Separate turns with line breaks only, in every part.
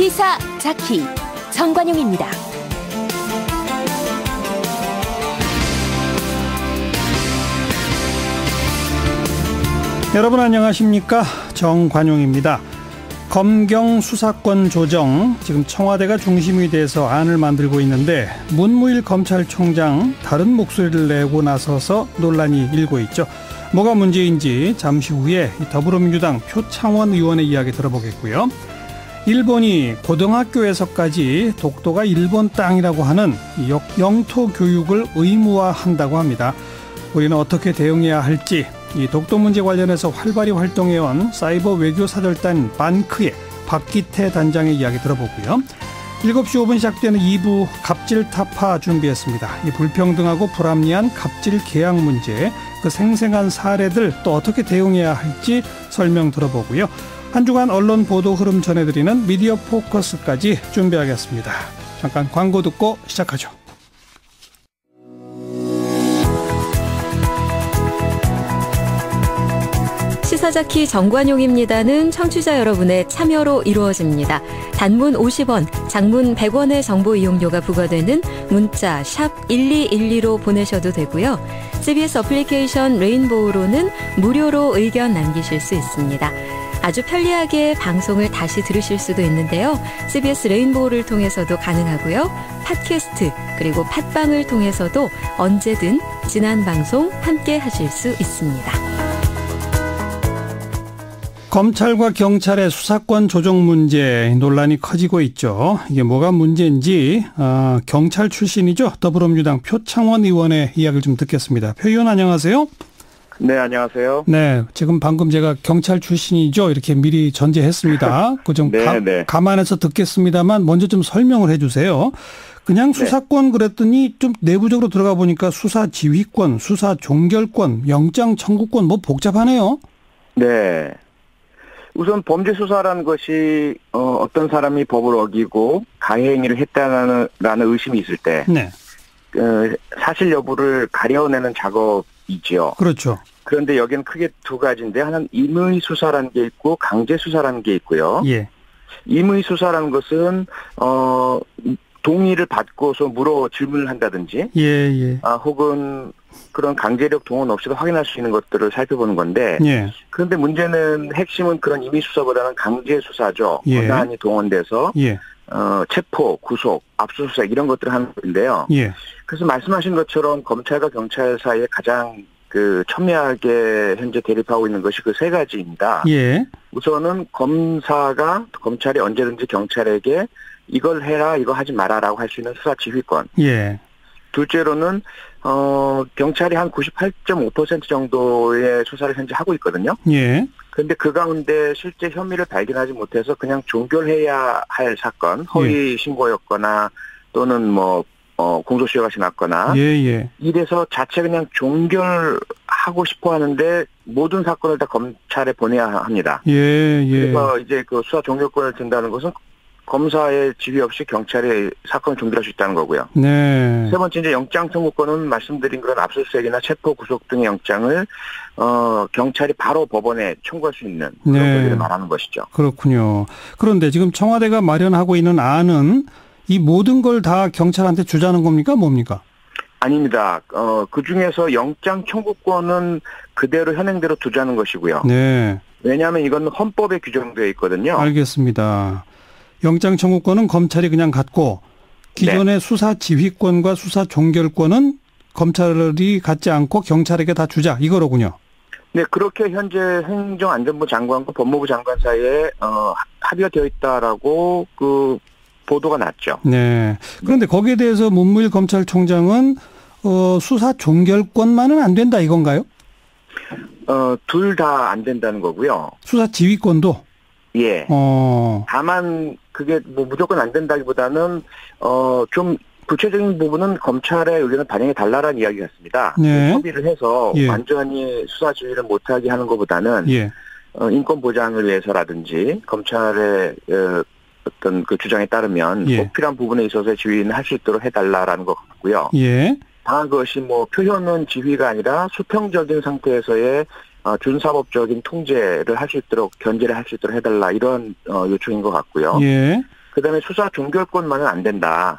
시사 자키 정관용입니다.
여러분 안녕하십니까? 정관용입니다. 검경 수사권 조정, 지금 청와대가 중심이 돼서 안을 만들고 있는데 문무일 검찰총장 다른 목소리를 내고 나서서 논란이 일고 있죠. 뭐가 문제인지 잠시 후에 더불어민주당 표창원 의원의 이야기 들어보겠고요. 일본이 고등학교에서까지 독도가 일본 땅이라고 하는 영토 교육을 의무화한다고 합니다. 우리는 어떻게 대응해야 할지, 이 독도 문제 관련해서 활발히 활동해온 사이버 외교 사절단 반크의 박기태 단장의 이야기 들어보고요. 7시 5분 시작되는 2부 갑질 타파 준비했습니다. 이 불평등하고 불합리한 갑질 계약 문제, 그 생생한 사례들 또 어떻게 대응해야 할지 설명 들어보고요. 한 주간 언론 보도 흐름 전해드리는 미디어 포커스까지 준비하겠습니다. 잠깐 광고 듣고 시작하죠.
시사자키 정관용입니다는 청취자 여러분의 참여로 이루어집니다. 단문 50원, 장문 100원의 정보 이용료가 부과되는 문자 샵 1212로 보내셔도 되고요. CBS 어플리케이션 레인보우로는 무료로 의견 남기실 수 있습니다. 아주 편리하게 방송을 다시 들으실 수도 있는데요. CBS 레인보우를 통해서도 가능하고요. 팟캐스트 그리고 팟빵을 통해서도 언제든 지난 방송 함께 하실 수 있습니다.
검찰과 경찰의 수사권 조정 문제 논란이 커지고 있죠. 이게 뭐가 문제인지 경찰 출신이죠. 더불어민주당 표창원 의원의 이야기를 좀 듣겠습니다. 표 의원 안녕하세요.
네, 안녕하세요.
네, 지금 방금 제가 경찰 출신이죠. 이렇게 미리 전제했습니다. 그 좀 감안해서 듣겠습니다만 먼저 좀 설명을 해 주세요. 그냥 수사권 그랬더니 좀 내부적으로 들어가 보니까 수사 지휘권, 수사 종결권, 영장 청구권 뭐 복잡하네요.
네. 우선 범죄 수사라는 것이 어떤 사람이 법을 어기고 가해 행위를 했다라는 의심이 있을 때 사실 여부를 가려내는 작업이지요.
그렇죠.
그런데 여기는 크게 두 가지인데 하나는 임의 수사라는 게 있고 강제 수사라는 게 있고요.
예.
임의 수사라는 것은 동의를 받고서 물어 질문을 한다든지 혹은 그런 강제력 동원 없이도 확인할 수 있는 것들을 살펴보는 건데 그런데 문제는 핵심은 그런 임의 수사보다는 강제 수사죠. 권한이 동원돼서 체포, 구속, 압수수색 이런 것들을 하는 건데요. 그래서 말씀하신 것처럼 검찰과 경찰 사이에 가장 첨예하게 현재 대립하고 있는 것이 그 세 가지입니다. 우선은 검찰이 언제든지 경찰에게 이걸 해라, 이거 하지 마라라고 할 수 있는 수사 지휘권. 둘째로는 경찰이 한 98.5% 정도의 수사를 현재 하고 있거든요. 그런데 그 가운데 실제 혐의를 발견하지 못해서 그냥 종결해야 할 사건, 허위 신고였거나 또는 공소시효가 지났거나 이래서 자체 그냥 종결하고 싶어 하는데 모든 사건을 다 검찰에 보내야 합니다. 그래서 이제 그 수사 종결권을 든다는 것은 검사의 지휘 없이 경찰이 사건을 종결할 수 있다는 거고요. 세 번째 이제 영장 청구권은 말씀드린 그런 압수수색이나 체포, 구속 등의 영장을 경찰이 바로 법원에 청구할 수 있는 그런 권리를 말하는 것이죠.
그렇군요. 그런데 지금 청와대가 마련하고 있는 안은 이 모든 걸 다 경찰한테 주자는 겁니까? 뭡니까?
아닙니다. 그중에서 영장 청구권은 그대로 현행대로 두자는 것이고요. 왜냐하면 이건 헌법에 규정되어 있거든요.
알겠습니다. 영장 청구권은 검찰이 그냥 갖고 기존의 수사 지휘권과 수사 종결권은 검찰이 갖지 않고 경찰에게 다 주자 이거로군요.
네, 그렇게 현재 행정안전부 장관과 법무부 장관 사이에 합의가 되어 있다라고 그 보도가 났죠.
그런데 거기에 대해서 문무일 검찰총장은 수사 종결권만은 안 된다 이건가요?
둘 다 안 된다는 거고요.
수사 지휘권도?
다만 그게 무조건 안 된다기보다는 좀 구체적인 부분은 검찰의 의견을 반영해 달라라는 이야기 같습니다. 협의를 해서 완전히 수사 지휘를 못하게 하는 것보다는 인권 보장을 위해서라든지 검찰의 어떤 그 주장에 따르면 꼭 필요한 부분에 있어서 지휘는 할 수 있도록 해달라라는 것 같고요. 다만 그것이 표현은 지휘가 아니라 수평적인 상태에서의 준사법적인 통제를 할 수 있도록 견제를 할 수 있도록 해달라 이런 요청인 것 같고요. 그다음에 수사 종결권만은 안 된다.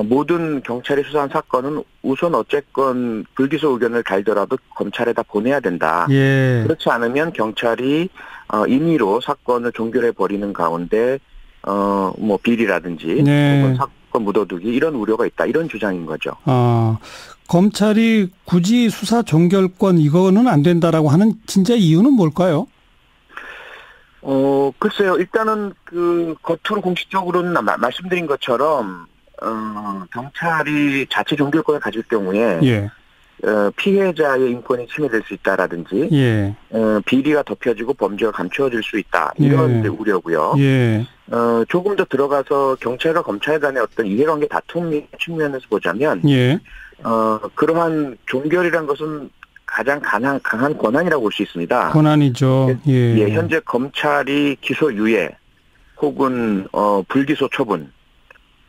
모든 경찰이 수사한 사건은 우선 어쨌건 불기소 의견을 달더라도 검찰에다 보내야 된다.
예.
그렇지 않으면 경찰이 임의로 사건을 종결해 버리는 가운데 뭐 비리라든지
네.
혹은 사건 묻어두기 이런 우려가 있다. 이런 주장인 거죠.
검찰이 굳이 수사 종결권 이거는 안 된다라고 하는 진짜 이유는 뭘까요?
글쎄요. 일단은 겉으로 공식적으로는 말씀드린 것처럼 경찰이 자체 종결권을 가질 경우에
예.
피해자의 인권이 침해될 수 있다라든지
예.
비리가 덮여지고 범죄가 감추어질 수 있다. 이런 우려고요.
예.
조금 더 들어가서 경찰과 검찰 간의 어떤 이해관계 다툼 측면에서 보자면
예.
그러한 종결이란 것은 가장 강한 권한이라고 볼 수 있습니다.
권한이죠. 예.
현재 검찰이 기소 유예 혹은 불기소 처분,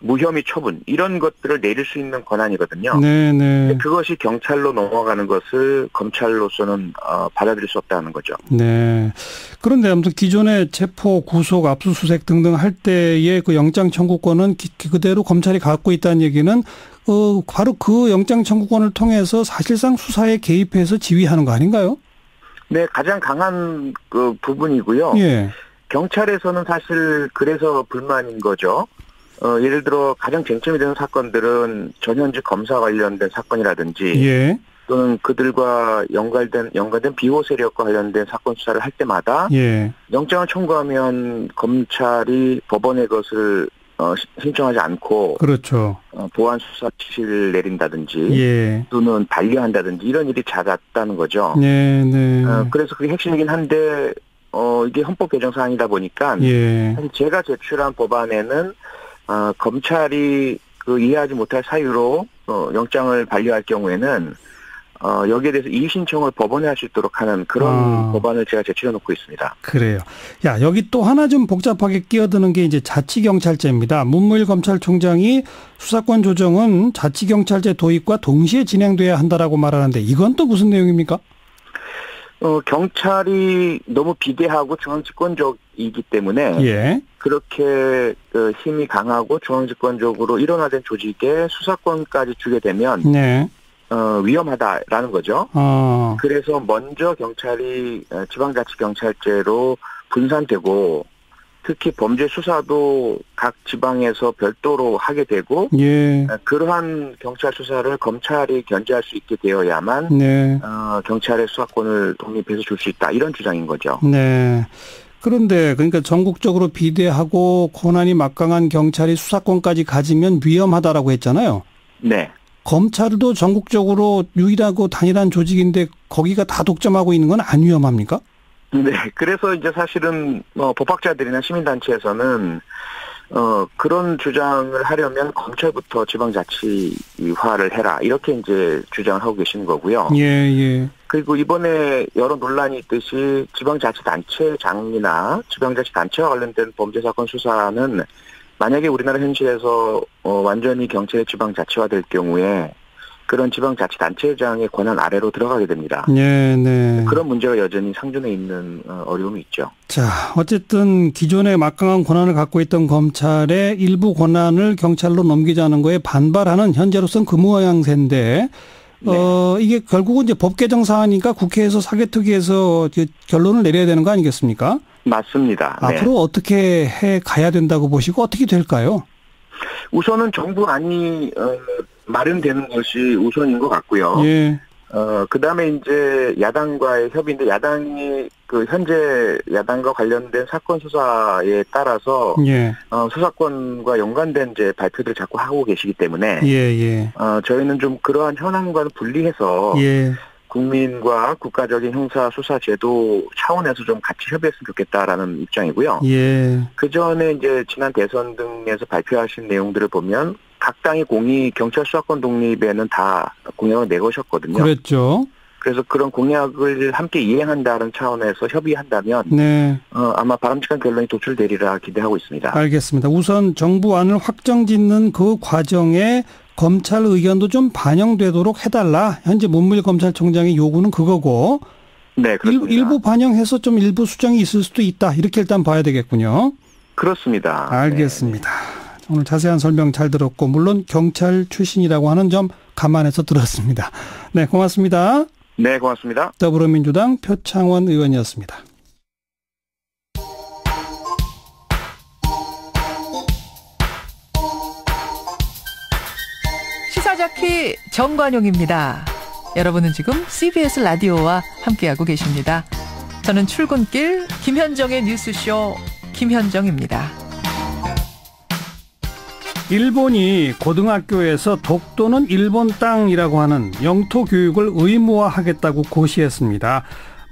무혐의 처분 이런 것들을 내릴 수 있는 권한이거든요.
네네.
그것이 경찰로 넘어가는 것을 검찰로서는 받아들일 수 없다는 거죠.
네. 그런데 아무튼 기존의 체포, 구속, 압수수색 등등 할 때의 그 영장 청구권은 그대로 검찰이 갖고 있다는 얘기는 바로 그 영장 청구권을 통해서 사실상 수사에 개입해서 지휘하는 거 아닌가요?
네, 가장 강한 그 부분이고요.
예.
경찰에서는 사실 그래서 불만인 거죠. 예를 들어 가장 쟁점이 되는 사건들은 전현직 검사 관련된 사건이라든지
예.
또는 그들과 연관된 비호 세력과 관련된 사건 수사를 할 때마다
예.
영장을 청구하면 검찰이 법원의 것을 신청하지 않고
그렇죠.
보안 수사 지시를 내린다든지
예.
또는 반려한다든지 이런 일이 잦았다는 거죠.
네, 네.
그래서 그게 핵심이긴 한데 이게 헌법 개정 사항이다 보니까
예.
사실 제가 제출한 법안에는 검찰이 이해하지 못할 사유로 영장을 반려할 경우에는 여기에 대해서 이의 신청을 법원에 할 수 있도록 하는 그런 법안을 제가 제출해 놓고 있습니다.
그래요. 야, 여기 또 하나 좀 복잡하게 끼어드는 게 이제 자치경찰제입니다. 문무일 검찰총장이 수사권 조정은 자치경찰제 도입과 동시에 진행돼야 한다라고 말하는데 이건 또 무슨 내용입니까?
경찰이 너무 비대하고 중앙집권적이기 때문에
예.
그렇게 힘이 강하고 중앙집권적으로 일원화된 조직에 수사권까지 주게 되면
네.
위험하다라는 거죠. 그래서 먼저 경찰이 지방자치경찰제로 분산되고 특히 범죄 수사도 각 지방에서 별도로 하게 되고
예.
그러한 경찰 수사를 검찰이 견제할 수 있게 되어야만
네.
경찰의 수사권을 독립해서 줄 수 있다. 이런 주장인 거죠.
네. 그런데 그러니까 전국적으로 비대하고 권한이 막강한 경찰이 수사권까지 가지면 위험하다라고 했잖아요.
네.
검찰도 전국적으로 유일하고 단일한 조직인데 거기가 다 독점하고 있는 건 안 위험합니까?
네. 그래서 이제 사실은 법학자들이나 시민단체에서는 그런 주장을 하려면 검찰부터 지방자치화를 해라 이렇게 이제 주장을 하고 계시는 거고요.
예, 예.
그리고 이번에 여러 논란이 있듯이 지방자치단체장이나 지방자치단체와 관련된 범죄 사건 수사는 만약에 우리나라 현실에서 완전히 경찰의 지방자치화될 경우에 그런 지방자치단체장의 권한 아래로 들어가게 됩니다.
네, 네.
그런 문제가 여전히 상존해 있는 어려움이 있죠.
자, 어쨌든 기존에 막강한 권한을 갖고 있던 검찰의 일부 권한을 경찰로 넘기자는 거에 반발하는 현재로서는 그 모양새인데 네. 이게 결국은 이제 법 개정 사안이니까 국회에서 사개특위에서 결론을 내려야 되는 거 아니겠습니까?
맞습니다. 네.
앞으로 어떻게 해 가야 된다고 보시고 어떻게 될까요?
우선은 정부안이 마련되는 것이 우선인 것 같고요.
예.
그다음에 이제 야당과의 협의인데 야당이 현재 야당과 관련된 사건 수사에 따라서
예.
수사권과 연관된 이제 발표들을 자꾸 하고 계시기 때문에
예.
저희는 좀 그러한 현안과는 분리해서
예.
국민과 국가적인 형사 수사 제도 차원에서 좀 같이 협의했으면 좋겠다라는 입장이고요.
예.
그 전에 이제 지난 대선 등에서 발표하신 내용들을 보면 각 당이 경찰 수사권 독립에는 다 공약을 내거셨거든요.
그랬죠.
그래서 그런 공약을 함께 이행한다는 차원에서 협의한다면
네.
아마 바람직한 결론이 도출되리라 기대하고 있습니다.
알겠습니다. 우선 정부안을 확정짓는 그 과정에 검찰 의견도 좀 반영되도록 해달라. 현재 문무일 검찰총장의 요구는 그거고.
네, 그렇습니다.
일부 반영해서 좀 일부 수정이 있을 수도 있다. 이렇게 일단 봐야 되겠군요.
그렇습니다.
알겠습니다. 오늘 자세한 설명 잘 들었고 물론 경찰 출신이라고 하는 점 감안해서 들었습니다. 네, 고맙습니다.
네, 고맙습니다.
더불어민주당 표창원 의원이었습니다.
시사자키 정관용입니다. 여러분은 지금 CBS 라디오와 함께하고 계십니다. 저는 출근길 김현정의 뉴스쇼 김현정입니다.
일본이 고등학교에서 독도는 일본 땅이라고 하는 영토 교육을 의무화하겠다고 고시했습니다.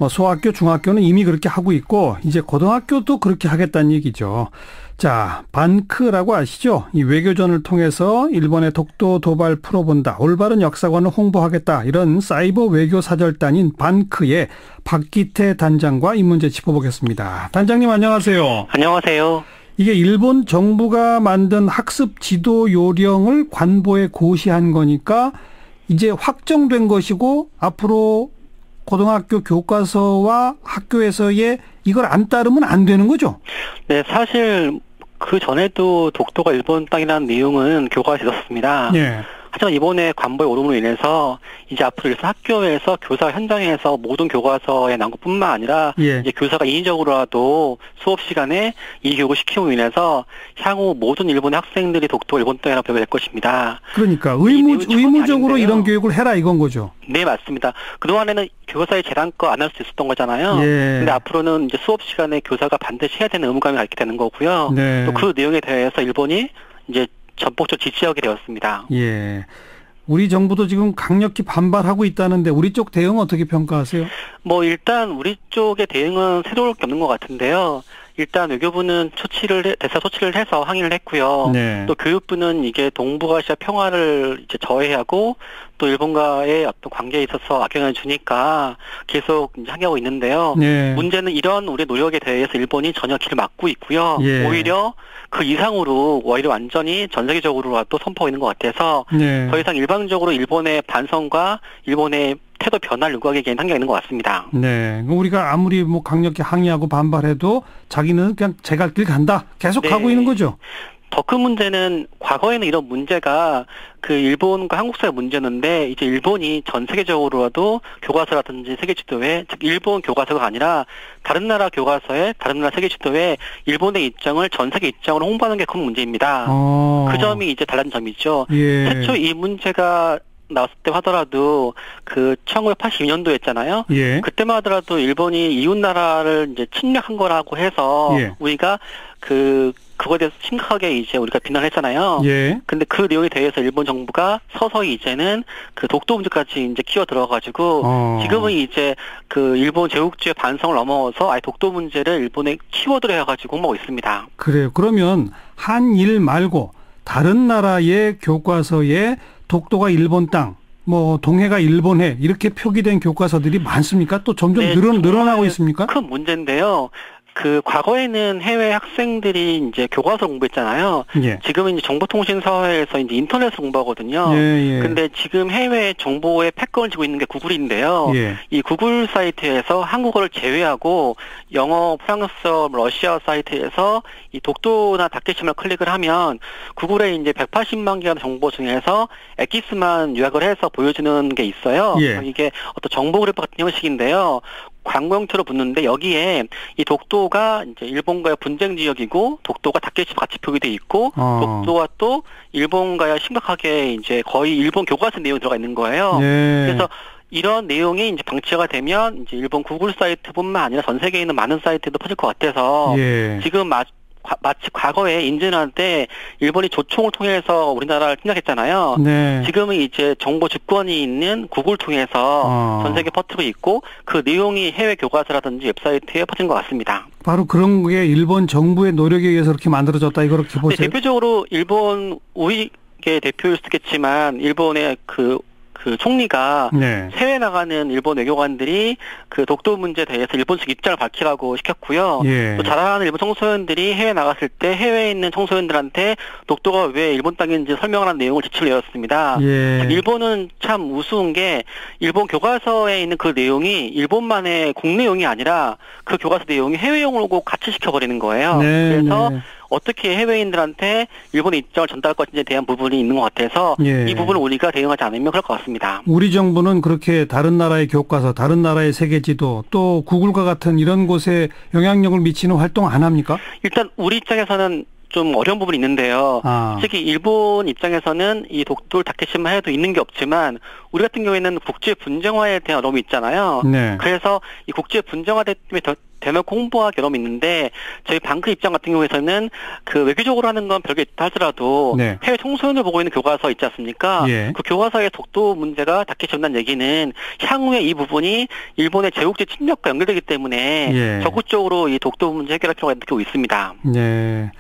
소학교, 중학교는 이미 그렇게 하고 있고 이제 고등학교도 그렇게 하겠다는 얘기죠. 자, 반크라고 아시죠? 이 외교전을 통해서 일본의 독도 도발 풀어본다, 올바른 역사관을 홍보하겠다, 이런 사이버 외교 사절단인 반크의 박기태 단장과 이 문제 짚어보겠습니다. 단장님 안녕하세요.
안녕하세요.
이게 일본 정부가 만든 학습 지도 요령을 관보에 고시한 거니까 이제 확정된 것이고 앞으로 고등학교 교과서와 학교에서의 이걸 안 따르면 안 되는 거죠?
네, 사실 그 전에도 독도가 일본 땅이라는 내용은 교과서에 있었습니다. 네. 하지만 이번에 관보의 오름으로 인해서 이제 앞으로 학교에서 교사 현장에서 모든 교과서에 나온 것뿐만 아니라 이제 교사가 인위적으로라도 수업 시간에 이 교육을 시킴으로 인해서 향후 모든 일본의 학생들이 독도가 일본 땅이라고 배우게 될 것입니다.
그러니까 의무적으로 이런 교육을 해라 이건 거죠.
네, 맞습니다. 그동안에는 교사의 재량껏 안 할 수 있었던 거잖아요. 근데 앞으로는 이제 수업 시간에 교사가 반드시 해야 되는 의무감이 갖게 되는 거고요. 네. 또 그 내용에 대해서 일본이 이제 전폭적으로 지지하게 되었습니다.
예. 우리 정부도 지금 강력히 반발하고 있다는데 우리 쪽 대응 어떻게 평가하세요?
일단 우리 쪽의 대응은 새로울 게 없는 것 같은데요. 일단 외교부는 대사 조치를 해서 항의를 했고요. 네. 또 교육부는 이게 동북아시아 평화를 이제 저해하고 또 일본과의 어떤 관계에 있어서 악영향을 주니까 계속 이제 항의하고 있는데요. 네. 문제는 이런 우리 노력에 대해서 일본이 전혀 길을 막고 있고요. 예. 오히려 그 이상으로 완전히 전 세계적으로라도 선포하고 있는 것 같아서 더 이상 일방적으로 일본의 반성과 일본의 태도 변화를 요구하기에는 한계가 있는 것 같습니다.
네, 우리가 아무리 강력히 항의하고 반발해도 자기는 그냥 제 갈 길 간다 계속 가고 있는 거죠.
더 큰 문제는 과거에는 이런 문제가 그 일본과 한국 사이의 문제였는데 이제 일본이 전 세계적으로라도 교과서라든지 세계 지도에, 즉 일본 교과서가 아니라 다른 나라 교과서에 다른 나라 세계 지도에 일본의 입장을 전 세계 입장으로 홍보하는 게 큰 문제입니다. 그 점이 이제 달라진 점이죠. 예. 최초 이 문제가 나왔을 때 하더라도 그 1982년도였잖아요. 예. 그때만 하더라도 일본이 이웃 나라를 이제 침략한 거라고 해서 우리가 그거에 대해서 심각하게 이제 우리가 비난했잖아요. 예. 근데 그 내용에 대해서 일본 정부가 서서히 이제는 그 독도 문제까지 이제 키워 들어가지고 지금은 이제 그 일본 제국주의 반성을 넘어서 아예 독도 문제를 일본의 키워드로 해가지고 홍보하고 있습니다.
그래요. 그러면 한일 말고 다른 나라의 교과서에 독도가 일본 땅, 동해가 일본해 이렇게 표기된 교과서들이 많습니까? 또 점점 늘어나고 있습니까?
큰 문제인데요. 그 과거에는 해외 학생들이 이제 교과서 공부했잖아요. 예. 지금은 이제 정보통신사회에서 이제 인터넷을 공부하거든요. 예. 근데 지금 해외 정보의 패권을 쥐고 있는 게 구글인데요. 예. 이 구글 사이트에서 한국어를 제외하고 영어, 프랑스어, 러시아 사이트에서 이 독도나 다케시마를 클릭을 하면 구글에 이제 180만 개의 정보 중에서 엑기스만 요약을 해서 보여주는 게 있어요. 예. 이게 어떤 정보 그래프 같은 형식인데요. 광고 형태로 붙는데 여기에 이 독도가 이제 일본과의 분쟁 지역이고 독도가 다케시마 같이 표기돼 있고 독도와 또 일본과의 심각하게 이제 거의 일본 교과서 내용이 들어가 있는 거예요. 예. 그래서 이런 내용이 이제 방치가 되면 이제 일본 구글 사이트뿐만 아니라 전 세계에 있는 많은 사이트도 퍼질 것 같아서 지금 마치 과거에 인제할 때 일본이 조총을 통해서 우리나라를 침략했잖아요. 네. 지금은 이제 정보 주권이 있는 구글 통해서 전 세계에 퍼뜨리고 있고 그 내용이 해외 교과서라든지 웹사이트에 퍼진 것 같습니다.
바로 그런 게 일본 정부의 노력에 의해서 그렇게 만들어졌다 이렇게 보세요?
네, 대표적으로 일본 우익의 대표일 수도 있겠지만 일본의 그 총리가 해외 나가는 일본 외교관들이 그 독도 문제에 대해서 일본식 입장을 밝히라고 시켰고요. 또 자라나는 일본 청소년들이 해외 나갔을 때 해외에 있는 청소년들한테 독도가 왜 일본 땅인지 설명하는 내용을 지침을 내렸습니다. 일본은 참 우스운 게 일본 교과서에 있는 그 내용이 일본만의 국내용이 아니라 그 교과서 내용이 해외용으로 같이 시켜버리는 거예요. 그래서 어떻게 해외인들한테 일본의 입장을 전달할 것인지에 대한 부분이 있는 것 같아서 이 부분을 우리가 대응하지 않으면 그럴 것 같습니다.
우리 정부는 그렇게 다른 나라의 교과서, 다른 나라의 세계지도, 또 구글과 같은 이런 곳에 영향력을 미치는 활동 안 합니까?
일단 우리 입장에서는 좀 어려운 부분이 있는데요. 솔직히 일본 입장에서는 이 독도를 다케시마 해도 있는 게 없지만 우리 같은 경우에는 국제 분쟁화에 대한 어려움이 있잖아요. 네. 그래서 이 국제 분쟁화 때문에 대놓고 홍보하기 어려움이 있는데 저희 방크 입장 같은 경우에서는 그 외교적으로 하는 건 별게 있다 하더라도 네. 해외 청소년을 보고 있는 교과서 있지 않습니까? 예. 그 교과서의 독도 문제가 다케시마라는 얘기는 향후에 이 부분이 일본의 제국주의 침략과 연결되기 때문에 예. 적극적으로 이 독도 문제 해결할 필요가 있습니다.
네.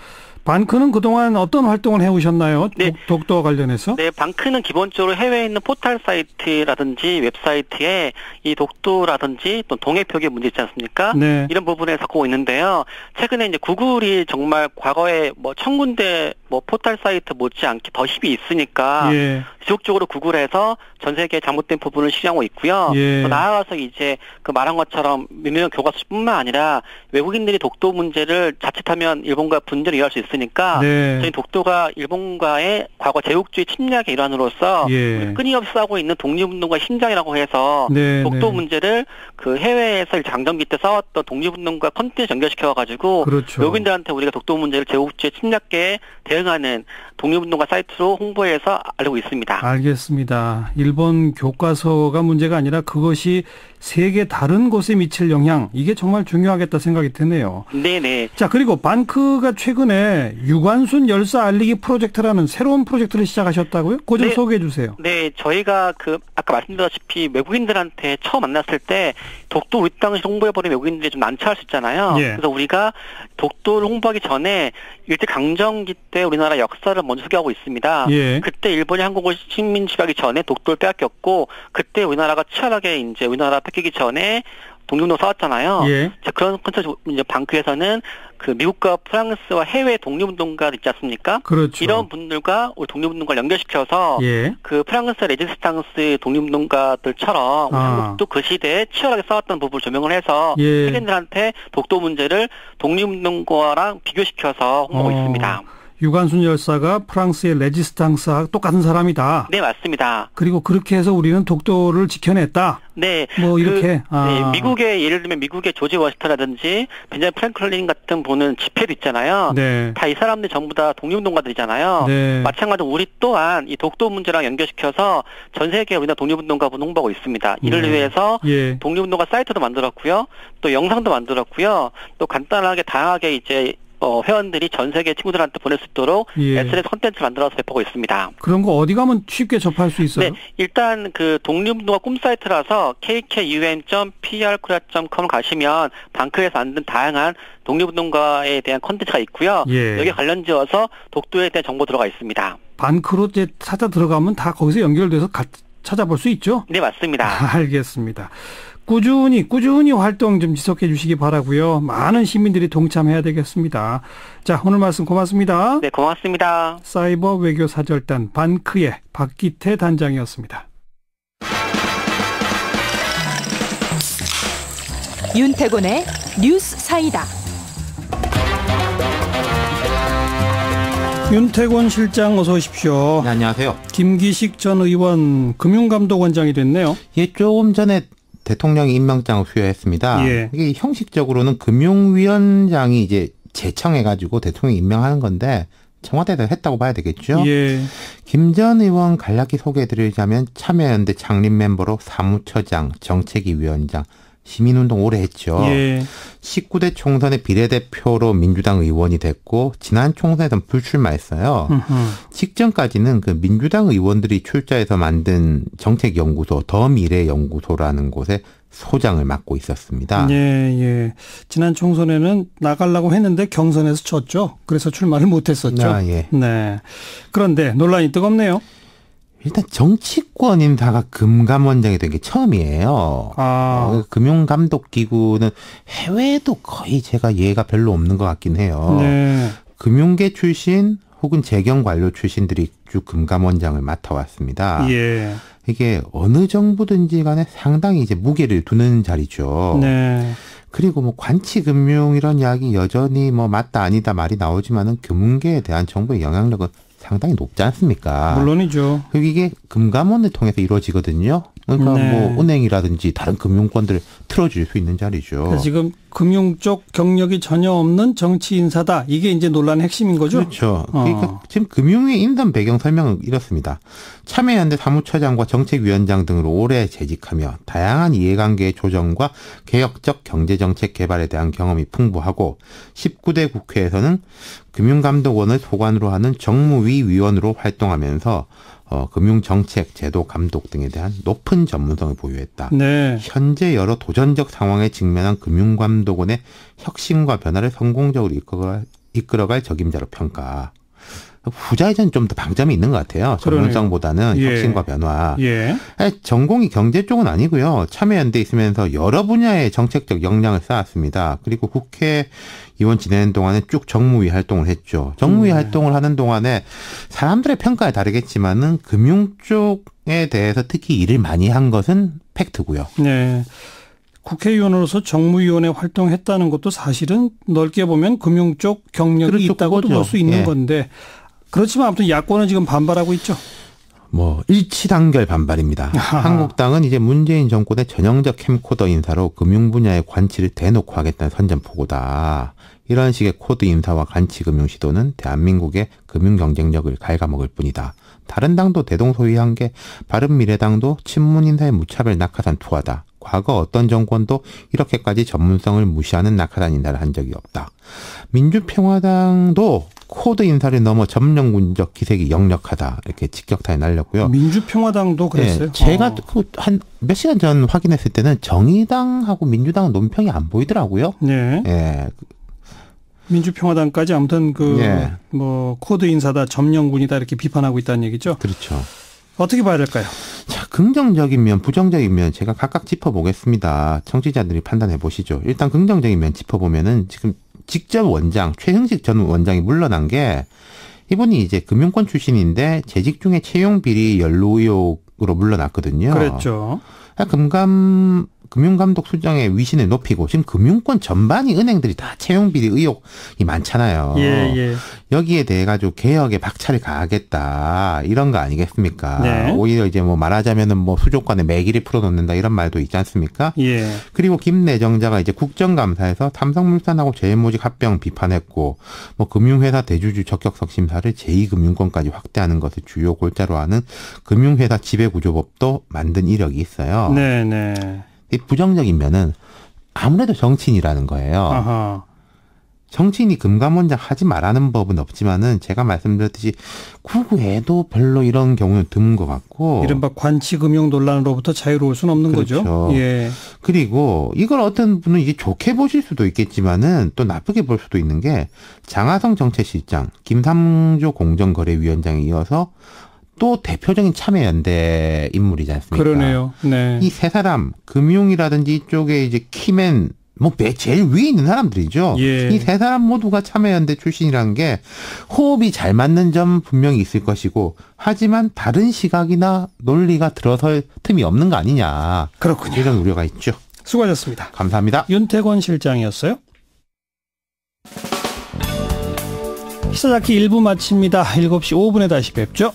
방크는 그동안 어떤 활동을 해오셨나요?
네.
독도와 관련해서?
네, 방크는 기본적으로 해외에 있는 포털 사이트라든지 웹사이트에 이 독도라든지 또 동해표기 문제 있지 않습니까? 네. 이런 부분에 갖고 있는데요. 최근에 이제 구글이 정말 과거에 뭐 1000군데 뭐 포털 사이트 못지않게 더 힘이 있으니까 예. 지속적으로 구글에서 전 세계 잘못된 부분을 실행하고 있고요. 예. 또 나아가서 이제 그 말한 것처럼 유명 교과서뿐만 아니라 외국인들이 독도 문제를 자칫하면 일본과 분쟁을 이해할 수 있으니까 네. 저희 독도가 일본과의 과거 제국주의 침략의 일환으로서 예. 끊임없이 싸우고 있는 독립운동가의 심장이라고 해서 네. 독도 네. 문제를 그 해외에서 장정기 때 싸웠던 독립운동가 컨텐츠 연결시켜가지고 그렇죠. 외국인들한테 우리가 독도 문제를 제국주의 침략계에 대응하는 독립운동가 사이트로 홍보해서 알리고 있습니다.
알겠습니다. 일본 교과서가 문제가 아니라 그것이 세계 다른 곳에 미칠 영향, 이게 정말 중요하겠다 생각이 드네요.
네네.
자, 그리고 방크가 최근에 유관순 열사 알리기 프로젝트라는 새로운 프로젝트를 시작하셨다고요? 그거 좀 네. 소개해 주세요.
네, 저희가 아까 말씀드렸다시피 외국인들한테 처음 만났을 때 독도 우리 땅을 홍보해버린 외국인들이 좀 난처할 수 있잖아요. 예. 그래서 우리가 독도를 홍보하기 전에 일제강점기 때 우리나라 역사를 먼저 소개하고 있습니다. 예. 그때 일본이 한국을 식민 지배하기 전에 독도를 빼앗겼고 그때 우리나라가 치열하게 이제 우리나라 뺏기기 전에 독립운동 싸웠잖아요. 예. 그런 컨텐츠 이제 방크에서는 그 미국과 프랑스와 해외 독립운동가 있지 않습니까? 그렇죠. 이런 분들과 우리 독립운동가를 연결시켜서 예. 그 프랑스 레지스탕스 독립운동가들처럼 한국도 그 시대에 치열하게 싸웠던 부분을 조명을 해서 세계인들한테 독도 문제를 독립운동가랑 비교시켜서 홍보하고 있습니다.
유관순 열사가 프랑스의 레지스탕스와 똑같은 사람이다.
네, 맞습니다.
그리고 그렇게 해서 우리는 독도를 지켜냈다.
네.
뭐 이렇게.
네, 미국의 예를 들면 미국의 조지 워싱턴이라든지 벤자민 프랭클린 같은 분은 집회도 있잖아요. 네. 다 이 사람들 전부 다 독립운동가들이잖아요. 네. 마찬가지로 우리 또한 이 독도 문제랑 연결시켜서 전 세계 우리나라 독립운동가분 홍보하고 있습니다. 이를 위해서 예. 독립운동가 사이트도 만들었고요. 또 영상도 만들었고요. 또 간단하게 다양하게 이제 회원들이 전 세계 친구들한테 보낼 수 있도록 예. SNS 콘텐츠를 만들어서 배포하고 있습니다.
그런 거 어디 가면 쉽게 접할 수 있어요?
네, 일단 그 독립운동가 꿈 사이트라서 kkun.prkorea.com을 가시면 방크에서 만든 다양한 독립운동가에 대한 콘텐츠가 있고요. 예. 여기에 관련지어서 독도에 대한 정보 들어가 있습니다.
방크로 이제 찾아 들어가면 다 거기서 연결돼서 찾아볼 수 있죠?
네, 맞습니다.
알겠습니다. 꾸준히 활동 좀 지속해 주시기 바라고요. 많은 시민들이 동참해야 되겠습니다. 자, 오늘 말씀 고맙습니다.
네, 고맙습니다.
사이버 외교 사절단 방크의 박기태 단장이었습니다.
윤태곤의 뉴스 사이다.
윤태곤 실장 어서 오십시오.
네, 안녕하세요.
김기식 전 의원 금융감독원장이 됐네요.
예, 조금 전에 대통령이 임명장을 수여했습니다. 예. 이게 형식적으로는 금융위원장이 이제 제청해가지고 대통령이 임명하는 건데 청와대에서 했다고 봐야 되겠죠. 예. 김 전 의원 간략히 소개해드리자면 참여연대 창립 멤버로 사무처장, 정책위 위원장, 시민운동 오래 했죠. 예. 19대 총선의 비례대표로 민주당 의원이 됐고 지난 총선에서는 불출마했어요. 직전까지는 그 민주당 의원들이 출자해서 만든 정책연구소 더미래연구소라는 곳에 소장을 맡고 있었습니다.
예, 예. 지난 총선에는 나가려고 했는데 경선에서 졌죠. 그래서 출마를 못했었죠.
아, 예.
네. 그런데 논란이 뜨겁네요.
일단 정치권 인사가 금감원장이 된 게 처음이에요. 금융감독기구는 해외에도 거의 제가 예가 별로 없는 것 같긴 해요. 네. 금융계 출신 혹은 재경관료 출신들이 쭉 금감원장을 맡아왔습니다. 예. 이게 어느 정부든지 간에 상당히 이제 무게를 두는 자리죠. 네. 그리고 뭐 관치금융 이런 이야기 여전히 뭐 맞다 아니다 말이 나오지만은 금융계에 대한 정부의 영향력은 상당히 높지 않습니까?
물론이죠.
그리고 이게 금감원을 통해서 이루어지거든요. 그러니까 네. 뭐 은행이라든지 다른 금융권들을 틀어줄 수 있는 자리죠.
그러니까 지금 금융 쪽 경력이 전혀 없는 정치 인사다. 이게 이제 논란의 핵심인 거죠?
그렇죠. 그러니까 지금 금융위 인선 배경 설명은 이렇습니다. 참여연대 사무처장과 정책위원장 등으로 오래 재직하며 다양한 이해관계의 조정과 개혁적 경제정책 개발에 대한 경험이 풍부하고 19대 국회에서는 금융감독원을 소관으로 하는 정무위 위원으로 활동하면서 금융정책, 제도 감독 등에 대한 높은 전문성을 보유했다. 네. 현재 여러 도전적 상황에 직면한 금융감독원의 혁신과 변화를 성공적으로 이끌어갈 적임자로 평가. 후자에는 좀 더 방점이 있는 것 같아요. 전문성보다는 예. 혁신과 변화. 예. 전공이 경제 쪽은 아니고요. 참여연대에 있으면서 여러 분야의 정책적 역량을 쌓았습니다. 그리고 국회의원 지내는 동안에 쭉 정무위 활동을 했죠. 정무위 활동을 하는 동안에 사람들의 평가에 다르겠지만은 금융 쪽에 대해서 특히 일을 많이 한 것은 팩트고요.
네. 국회의원으로서 정무위원회 활동했다는 것도 사실은 넓게 보면 금융 쪽 경력이 그렇죠, 있다고도 볼 수 있는 예. 건데 그렇지만 아무튼 야권은 지금 반발하고 있죠.
뭐 일치단결 반발입니다. 아하. 한국당은 이제 문재인 정권의 전형적 캠코더 인사로 금융 분야의 관치를 대놓고 하겠다는 선전포고다. 이런 식의 코드 인사와 관치 금융 시도는 대한민국의 금융 경쟁력을 갉아먹을 뿐이다. 다른 당도 대동소이한 게 바른미래당도 친문 인사의 무차별 낙하산 투하다. 과거 어떤 정권도 이렇게까지 전문성을 무시하는 낙하산 인사를 한 적이 없다. 민주평화당도 코드 인사를 넘어 점령군적 기색이 역력하다. 이렇게 직격탄이 날렸고요.
민주평화당도 그랬어요?
네, 제가 한 몇 시간 전 확인했을 때는 정의당하고 민주당은 논평이 안 보이더라고요.
네. 네. 민주평화당까지 아무튼 네. 뭐 코드 인사다, 점령군이다 이렇게 비판하고 있다는 얘기죠.
그렇죠.
어떻게 봐야 될까요?
자, 긍정적인 면, 부정적인 면 제가 각각 짚어보겠습니다. 청취자들이 판단해 보시죠. 일단 긍정적인 면 짚어보면은 지금 직접 원장, 최흥식 전 원장이 물러난 게 이분이 이제 금융권 출신인데 재직 중에 채용 비리 연루 의혹으로 물러났거든요.
그렇죠.
금융감독 수장의 위신을 높이고 지금 금융권 전반이 은행들이 다 채용비리 의혹이 많잖아요. 예, 예. 여기에 대해 가지고 개혁에 박차를 가하겠다 이런 거 아니겠습니까? 네. 오히려 이제 뭐 말하자면은 뭐 수족관에 매기를 풀어놓는다 이런 말도 있지 않습니까? 예. 그리고 김 내정자가 이제 국정감사에서 삼성물산하고 제일모직 합병 비판했고 뭐 금융회사 대주주 적격성 심사를 제2금융권까지 확대하는 것을 주요 골자로 하는 금융회사 지배구조법도 만든 이력이 있어요. 네, 네. 이 부정적인 면은 아무래도 정치인이라는 거예요. 아하. 정치인이 금감원장 하지 말라는 법은 없지만은 제가 말씀드렸듯이 구구에도 별로 이런 경우는 드문 것 같고.
이른바 관치금융 논란으로부터 자유로울 수는 없는
그렇죠.
거죠. 예.
그리고 이걸 어떤 분은 이제 좋게 보실 수도 있겠지만은 또 나쁘게 볼 수도 있는 게 장하성 정책실장, 김삼조 공정거래위원장에 이어서 또 대표적인 참여연대 인물이지 않습니까?
그러네요. 네.
이 세 사람, 금융이라든지 이쪽에 이제 키맨, 뭐 제일 위에 있는 사람들이죠. 예. 이 세 사람 모두가 참여연대 출신이라는 게 호흡이 잘 맞는 점 분명히 있을 것이고, 하지만 다른 시각이나 논리가 들어설 틈이 없는 거 아니냐.
그렇군요.
이런 우려가 있죠.
수고하셨습니다.
감사합니다.
윤태권 실장이었어요. 히사자키 1부 마칩니다. 7시 5분에 다시 뵙죠.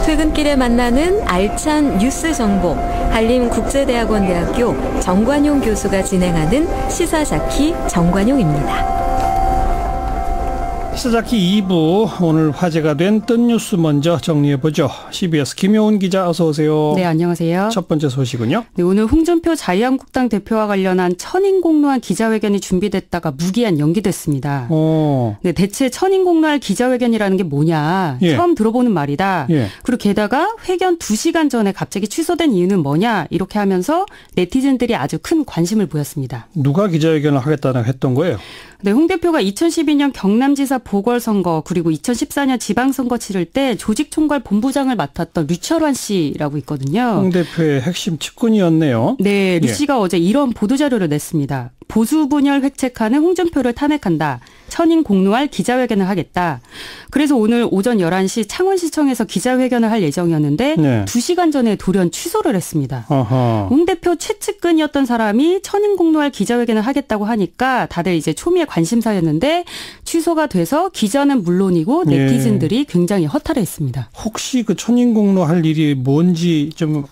퇴근길에 만나는 알찬 뉴스 정보, 한림국제대학원대학교 정관용 교수가 진행하는 시사자키 정관용입니다.
시사자키 2부, 오늘 화제가 된 뜬 뉴스 먼저 정리해보죠. CBS 김효은 기자 어서 오세요.
네, 안녕하세요.
첫 번째 소식은요?
네, 오늘 홍준표 자유한국당 대표와 관련한 천인공노할 기자회견이 준비됐다가 무기한 연기됐습니다. 네, 대체 천인공노할 기자회견이라는 게 뭐냐. 예. 처음 들어보는 말이다. 예. 그리고 게다가 회견 2시간 전에 갑자기 취소된 이유는 뭐냐. 이렇게 하면서 네티즌들이 아주 큰 관심을 보였습니다.
누가 기자회견을 하겠다고 했던 거예요?
네, 홍 대표가 2012년 경남지사 보궐선거 그리고 2014년 지방선거 치를 때 조직총괄 본부장을 맡았던 류철환 씨라고 있거든요.
홍 대표의 핵심 측근이었네요.
네, 류 씨가 어제 이런 보도자료를 냈습니다. 보수 분열 획책하는 홍준표를 탄핵한다. 천인 공로할 기자회견을 하겠다. 그래서 오늘 오전 11시 창원시청에서 기자회견을 할 예정이었는데 2시간 전에 돌연 취소를 했습니다. 홍 대표 최측근이었던 사람이 천인 공로할 기자회견을 하겠다고 하니까 다들 이제 초미의 관심사였는데 취소가 돼서 기자는 물론이고 네티즌들이 굉장히 허탈해했습니다.
혹시 그 천인 공로할 일이 뭔지 좀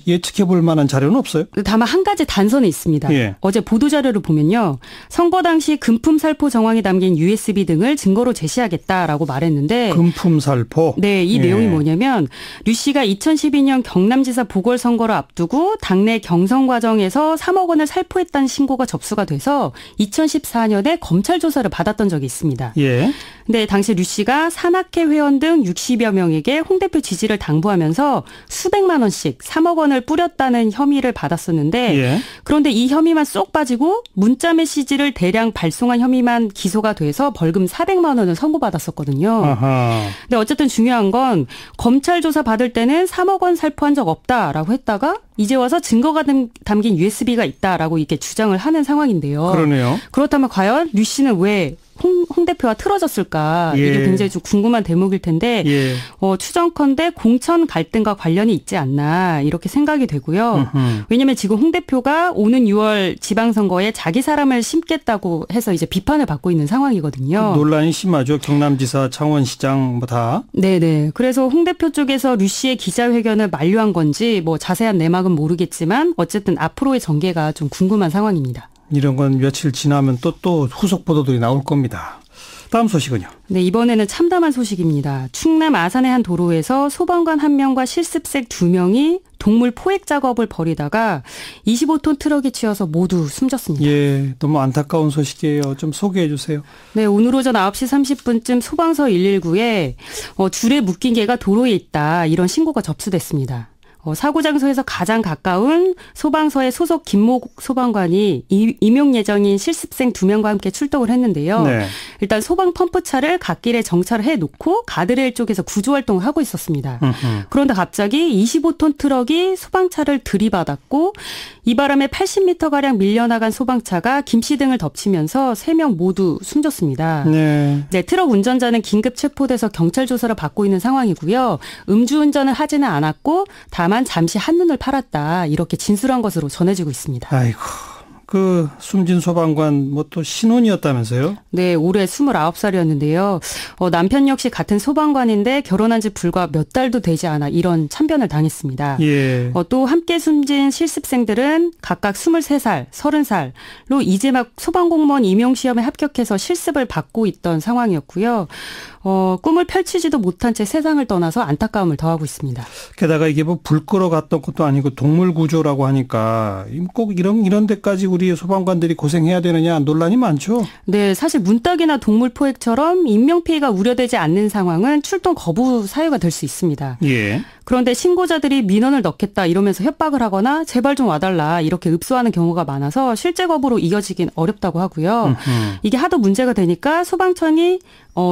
예측해 볼 만한 자료는 없어요?
다만 한 가지 단서는 있습니다. 어제 보도자료를 보면요. 선거 당시 금품살포 정황이 담긴 USB 등을 증거로 제시하겠다라고 말했는데.
금품살포?
네. 이 내용이 뭐냐면 류 씨가 2012년 경남지사 보궐선거를 앞두고 당내 경선 과정에서 3억 원을 살포했다는 신고가 접수가 돼서 2014년에 검찰 조사를 받았던 적이 있습니다. 근데 당시 류 씨가 산악회 회원 등 60여 명에게 홍 대표 지지를 당부하면서 수백만 원씩 3억 원을 뿌렸다는 혐의를 받았었는데 그런데 이 혐의만 쏙 빠지고 문자 메시지를 대량 발송한 혐의만 기소가 돼서 벌금 400만 원을 선고받았었거든요. 근데 어쨌든 중요한 건 검찰 조사 받을 때는 3억 원 살포한 적 없다라고 했다가 이제 와서 증거가 담긴 USB가 있다라고 이렇게 주장을 하는 상황인데요.
그러네요.
그렇다면 과연 류 씨는 왜 홍 대표와 틀어졌을까? 이게 굉장히 좀 궁금한 대목일 텐데 추정컨대 공천 갈등과 관련이 있지 않나 이렇게 생각이 되고요. 왜냐하면 지금 홍 대표가 오는 6월 지방선거에 자기 사람을 심겠다고 해서 이제 비판을 받고 있는 상황이거든요.
논란이 심하죠. 경남지사, 창원시장 다.
네네. 그래서 홍 대표 쪽에서 류 씨의 기자회견을 만류한 건지 자세한 내막은 모르겠지만 어쨌든 앞으로의 전개가 좀 궁금한 상황입니다.
이런 건 며칠 지나면 또 후속 보도들이 나올 겁니다. 다음 소식은요?
네, 이번에는 참담한 소식입니다. 충남 아산의 한 도로에서 소방관 1명과 실습생 2명이 동물 포획 작업을 벌이다가 25톤 트럭이 치여서 모두 숨졌습니다.
너무 안타까운 소식이에요. 좀 소개해 주세요.
네, 오늘 오전 9시 30분쯤 소방서 119에 줄에 묶인 개가 도로에 있다. 이런 신고가 접수됐습니다. 사고 장소에서 가장 가까운 소방서의 소속 김목 소방관이 임용 예정인 실습생 2명과 함께 출동을 했는데요. 일단 소방 펌프차를 갓길에 정차를 해놓고 가드레일 쪽에서 구조활동을 하고 있었습니다. 그런데 갑자기 25톤 트럭이 소방차를 들이받았고 이 바람에 80m가량 밀려나간 소방차가 김씨등을 덮치면서 3명 모두 숨졌습니다. 네, 트럭 운전자는 긴급 체포돼서 경찰 조사를 받고 있는 상황이고요. 음주운전을 하지는 않았고 다만 잠시 한눈을 팔았다 이렇게 진술한 것으로 전해지고 있습니다.
아이고, 그 숨진 소방관 또 신혼이었다면서요?
네, 올해 29살이었는데요. 남편 역시 같은 소방관인데 결혼한 지 불과 몇 달도 되지 않아 이런 참변을 당했습니다. 또 함께 숨진 실습생들은 각각 23살, 30살로 이제 막 소방공무원 임용시험에 합격해서 실습을 받고 있던 상황이었고요. 꿈을 펼치지도 못한 채 세상을 떠나서 안타까움을 더하고 있습니다.
게다가 이게 불 끌어갔던 것도 아니고 동물 구조라고 하니까 꼭 이런 데까지 우리 소방관들이 고생해야 되느냐 논란이 많죠.
네, 사실 문딱이나 동물 포획처럼 인명피해가 우려되지 않는 상황은 출동 거부 사유가 될 수 있습니다. 그런데 신고자들이 민원을 넣겠다 이러면서 협박을 하거나 제발 좀 와달라 이렇게 읍소하는 경우가 많아서 실제 거부로 이어지긴 어렵다고 하고요. 이게 하도 문제가 되니까 소방청이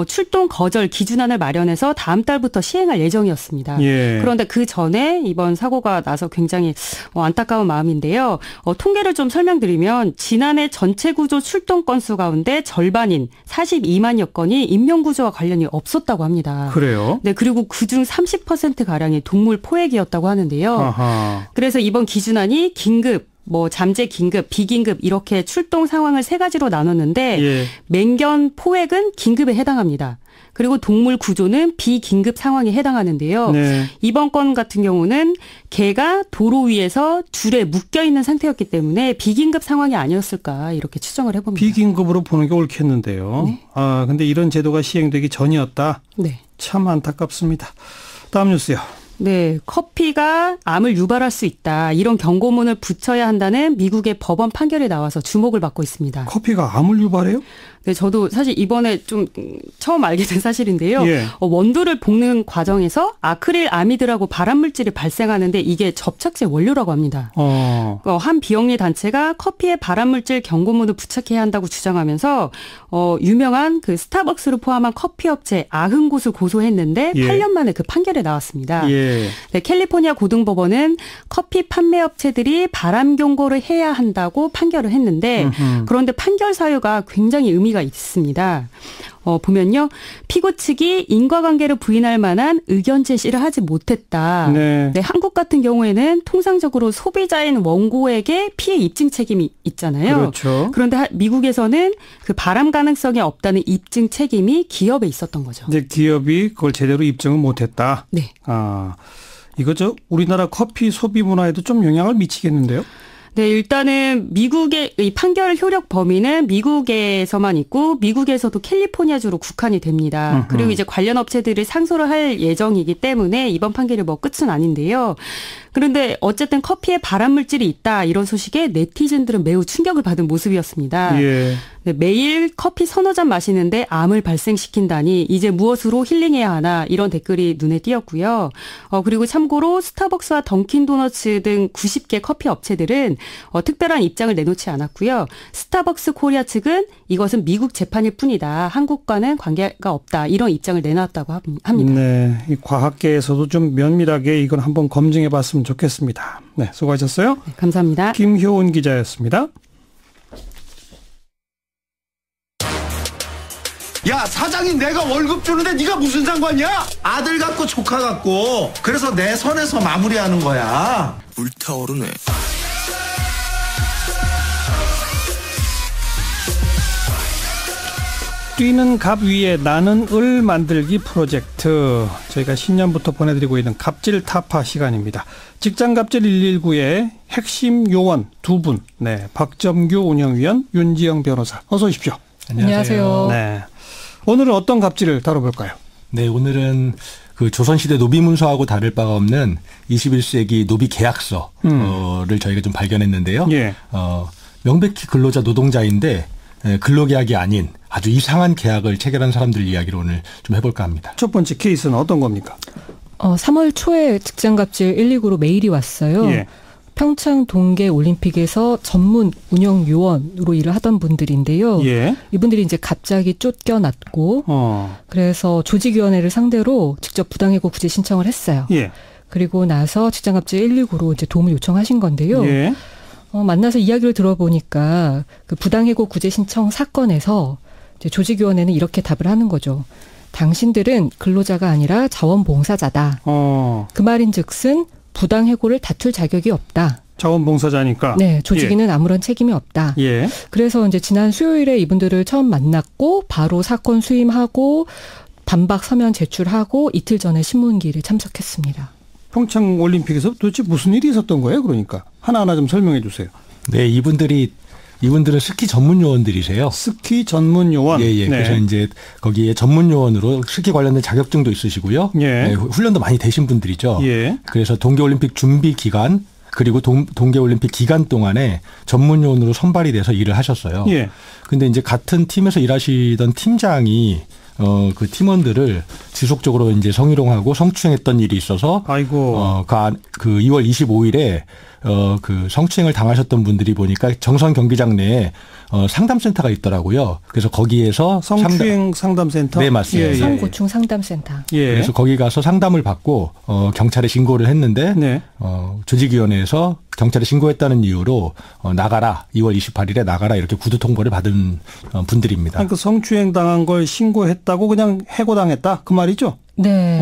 출동 거절 기준안을 마련해서 다음 달부터 시행할 예정이었습니다. 그런데 그 전에 이번 사고가 나서 굉장히 안타까운 마음인데요. 통계를 좀 설명드리면 지난해 전체 구조 출동 건수 가운데 절반인 42만여 건이 인명구조와 관련이 없었다고 합니다.
그래요?
네, 그리고 그중 30%가량이 동물 포획이었다고 하는데요. 그래서 이번 기준안이 긴급, 잠재 긴급, 비긴급 이렇게 출동 상황을 3가지로 나눴는데 맹견 포획은 긴급에 해당합니다. 그리고 동물 구조는 비긴급 상황에 해당하는데요. 이번 건 같은 경우는 개가 도로 위에서 줄에 묶여있는 상태였기 때문에 비긴급 상황이 아니었을까 이렇게 추정을 해봅니다.
비긴급으로 보는 게 옳겠는데요. 근데 이런 제도가 시행되기 전이었다.
네.
참 안타깝습니다. 다음 뉴스요.
네, 커피가 암을 유발할 수 있다. 이런 경고문을 붙여야 한다는 미국의 법원 판결이 나와서 주목을 받고 있습니다.
커피가 암을 유발해요?
네, 저도 사실 이번에 좀 처음 알게 된 사실인데요. 예. 원두를 볶는 과정에서 아크릴 아미드라고 발암물질이 발생하는데 이게 접착제 원료라고 합니다. 한 비영리 단체가 커피에 발암물질 경고문을 부착해야 한다고 주장하면서 유명한 그 스타벅스를 포함한 커피 업체 아흔곳을 고소했는데 예. 8년 만에 그 판결이 나왔습니다. 예. 네, 캘리포니아 고등법원은 커피 판매 업체들이 발암 경고를 해야 한다고 판결을 했는데 그런데 판결 사유가 굉장히 의미가 있습니다. 보면요. 피고 측이 인과관계를 부인할 만한 의견 제시를 하지 못했다. 네. 네, 한국 같은 경우에는 통상적으로 소비자인 원고에게 피해 입증 책임이 있잖아요.
그렇죠.
그런데 미국에서는 그 발암 가능성이 없다는 입증 책임이 기업에 있었던 거죠.
근데 기업이 그걸 제대로 입증을 못했다.
네.
이거 우리나라 커피 소비 문화에도 좀 영향을 미치겠는데요?
네, 일단은 미국의 이 판결 효력 범위는 미국에서만 있고 미국에서도 캘리포니아주로 국한이 됩니다. 그리고 이제 관련 업체들이 상소를 할 예정이기 때문에 이번 판결이 뭐 끝은 아닌데요. 그런데 어쨌든 커피에 발암물질이 있다 이런 소식에 네티즌들은 매우 충격을 받은 모습이었습니다. 예. 네, 매일 커피 서너 잔 마시는데 암을 발생시킨다니 이제 무엇으로 힐링해야 하나 이런 댓글이 눈에 띄었고요. 그리고 참고로 스타벅스와 던킨도너츠 등 90개 커피 업체들은 특별한 입장을 내놓지 않았고요. 스타벅스 코리아 측은 이것은 미국 재판일 뿐이다. 한국과는 관계가 없다. 이런 입장을 내놨다고 합니다.
네, 이 과학계에서도 좀 면밀하게 이건 한번 검증해봤으면 좋겠습니다. 네, 수고하셨어요.
네, 감사합니다.
김효은 기자였습니다.
야, 사장이 내가 월급 주는데 네가 무슨 상관이야? 아들 같고 조카 같고 그래서 내 선에서 마무리하는 거야. 불타오르네.
뛰는 갑 위에 나는 을 만들기 프로젝트. 저희가 신년부터 보내드리고 있는 갑질 타파 시간입니다. 직장갑질 119의 핵심 요원 두 분. 네, 박점규 운영위원, 윤지영 변호사. 어서 오십시오.
안녕하세요.
네. 오늘은 어떤 갑질을 다뤄볼까요?
네, 오늘은 그 조선시대 노비문서하고 다를 바가 없는 21세기 노비 계약서를 저희가 좀 발견했는데요. 예. 명백히 근로자 노동자인데 근로계약이 아닌 아주 이상한 계약을 체결한 사람들 이야기를 오늘 좀 해볼까 합니다.
첫 번째 케이스는 어떤 겁니까?
3월 초에 직장갑질 119로 메일이 왔어요. 예. 평창 동계올림픽에서 전문 운영 요원으로 일을 하던 분들인데요. 예. 이분들이 이제 갑자기 쫓겨났고 그래서 조직위원회를 상대로 직접 부당해고 구제 신청을 했어요. 예. 그리고 나서 직장갑질 119로 이제 도움을 요청하신 건데요. 예. 만나서 이야기를 들어보니까 그 부당해고 구제 신청 사건에서 이제 조직위원회는 이렇게 답을 하는 거죠. 당신들은 근로자가 아니라 자원봉사자다. 그 말인즉슨 부당해고를 다툴 자격이 없다.
자원봉사자니까.
네, 조직위는 예. 아무런 책임이 없다. 예. 그래서 이제 지난 수요일에 이분들을 처음 만났고 바로 사건 수임하고 반박 서면 제출하고 이틀 전에 신문기일에 참석했습니다.
평창 올림픽에서 도대체 무슨 일이 있었던 거예요? 그러니까 하나하나 좀 설명해 주세요.
네, 이분들은 스키 전문 요원들이세요.
스키 전문 요원.
예, 예. 네. 그래서 이제 거기에 전문 요원으로 스키 관련된 자격증도 있으시고요. 예. 네, 훈련도 많이 되신 분들이죠. 예. 그래서 동계올림픽 준비 기간 그리고 동계올림픽 기간 동안에 전문 요원으로 선발이 돼서 일을 하셨어요. 예. 근데 이제 같은 팀에서 일하시던 팀장이 그 팀원들을 지속적으로 이제 성희롱하고 성추행했던 일이 있어서
아이고.
그 2월 25일에 그 성추행을 당하셨던 분들이 보니까 정선 경기장 내에 상담센터가 있더라고요. 그래서 거기에서
성추행 상담센터?
네, 맞습니다.
예, 예. 성고충 상담센터.
예. 그래서 거기 가서 상담을 받고 경찰에 신고를 했는데 네. 조직위원회에서 경찰에 신고했다는 이유로 나가라. 2월 28일에 나가라 이렇게 구두 통보를 받은 분들입니다.
그러니까 성추행 당한 걸 신고했다고 그냥 해고당했다 그 말이죠?
네.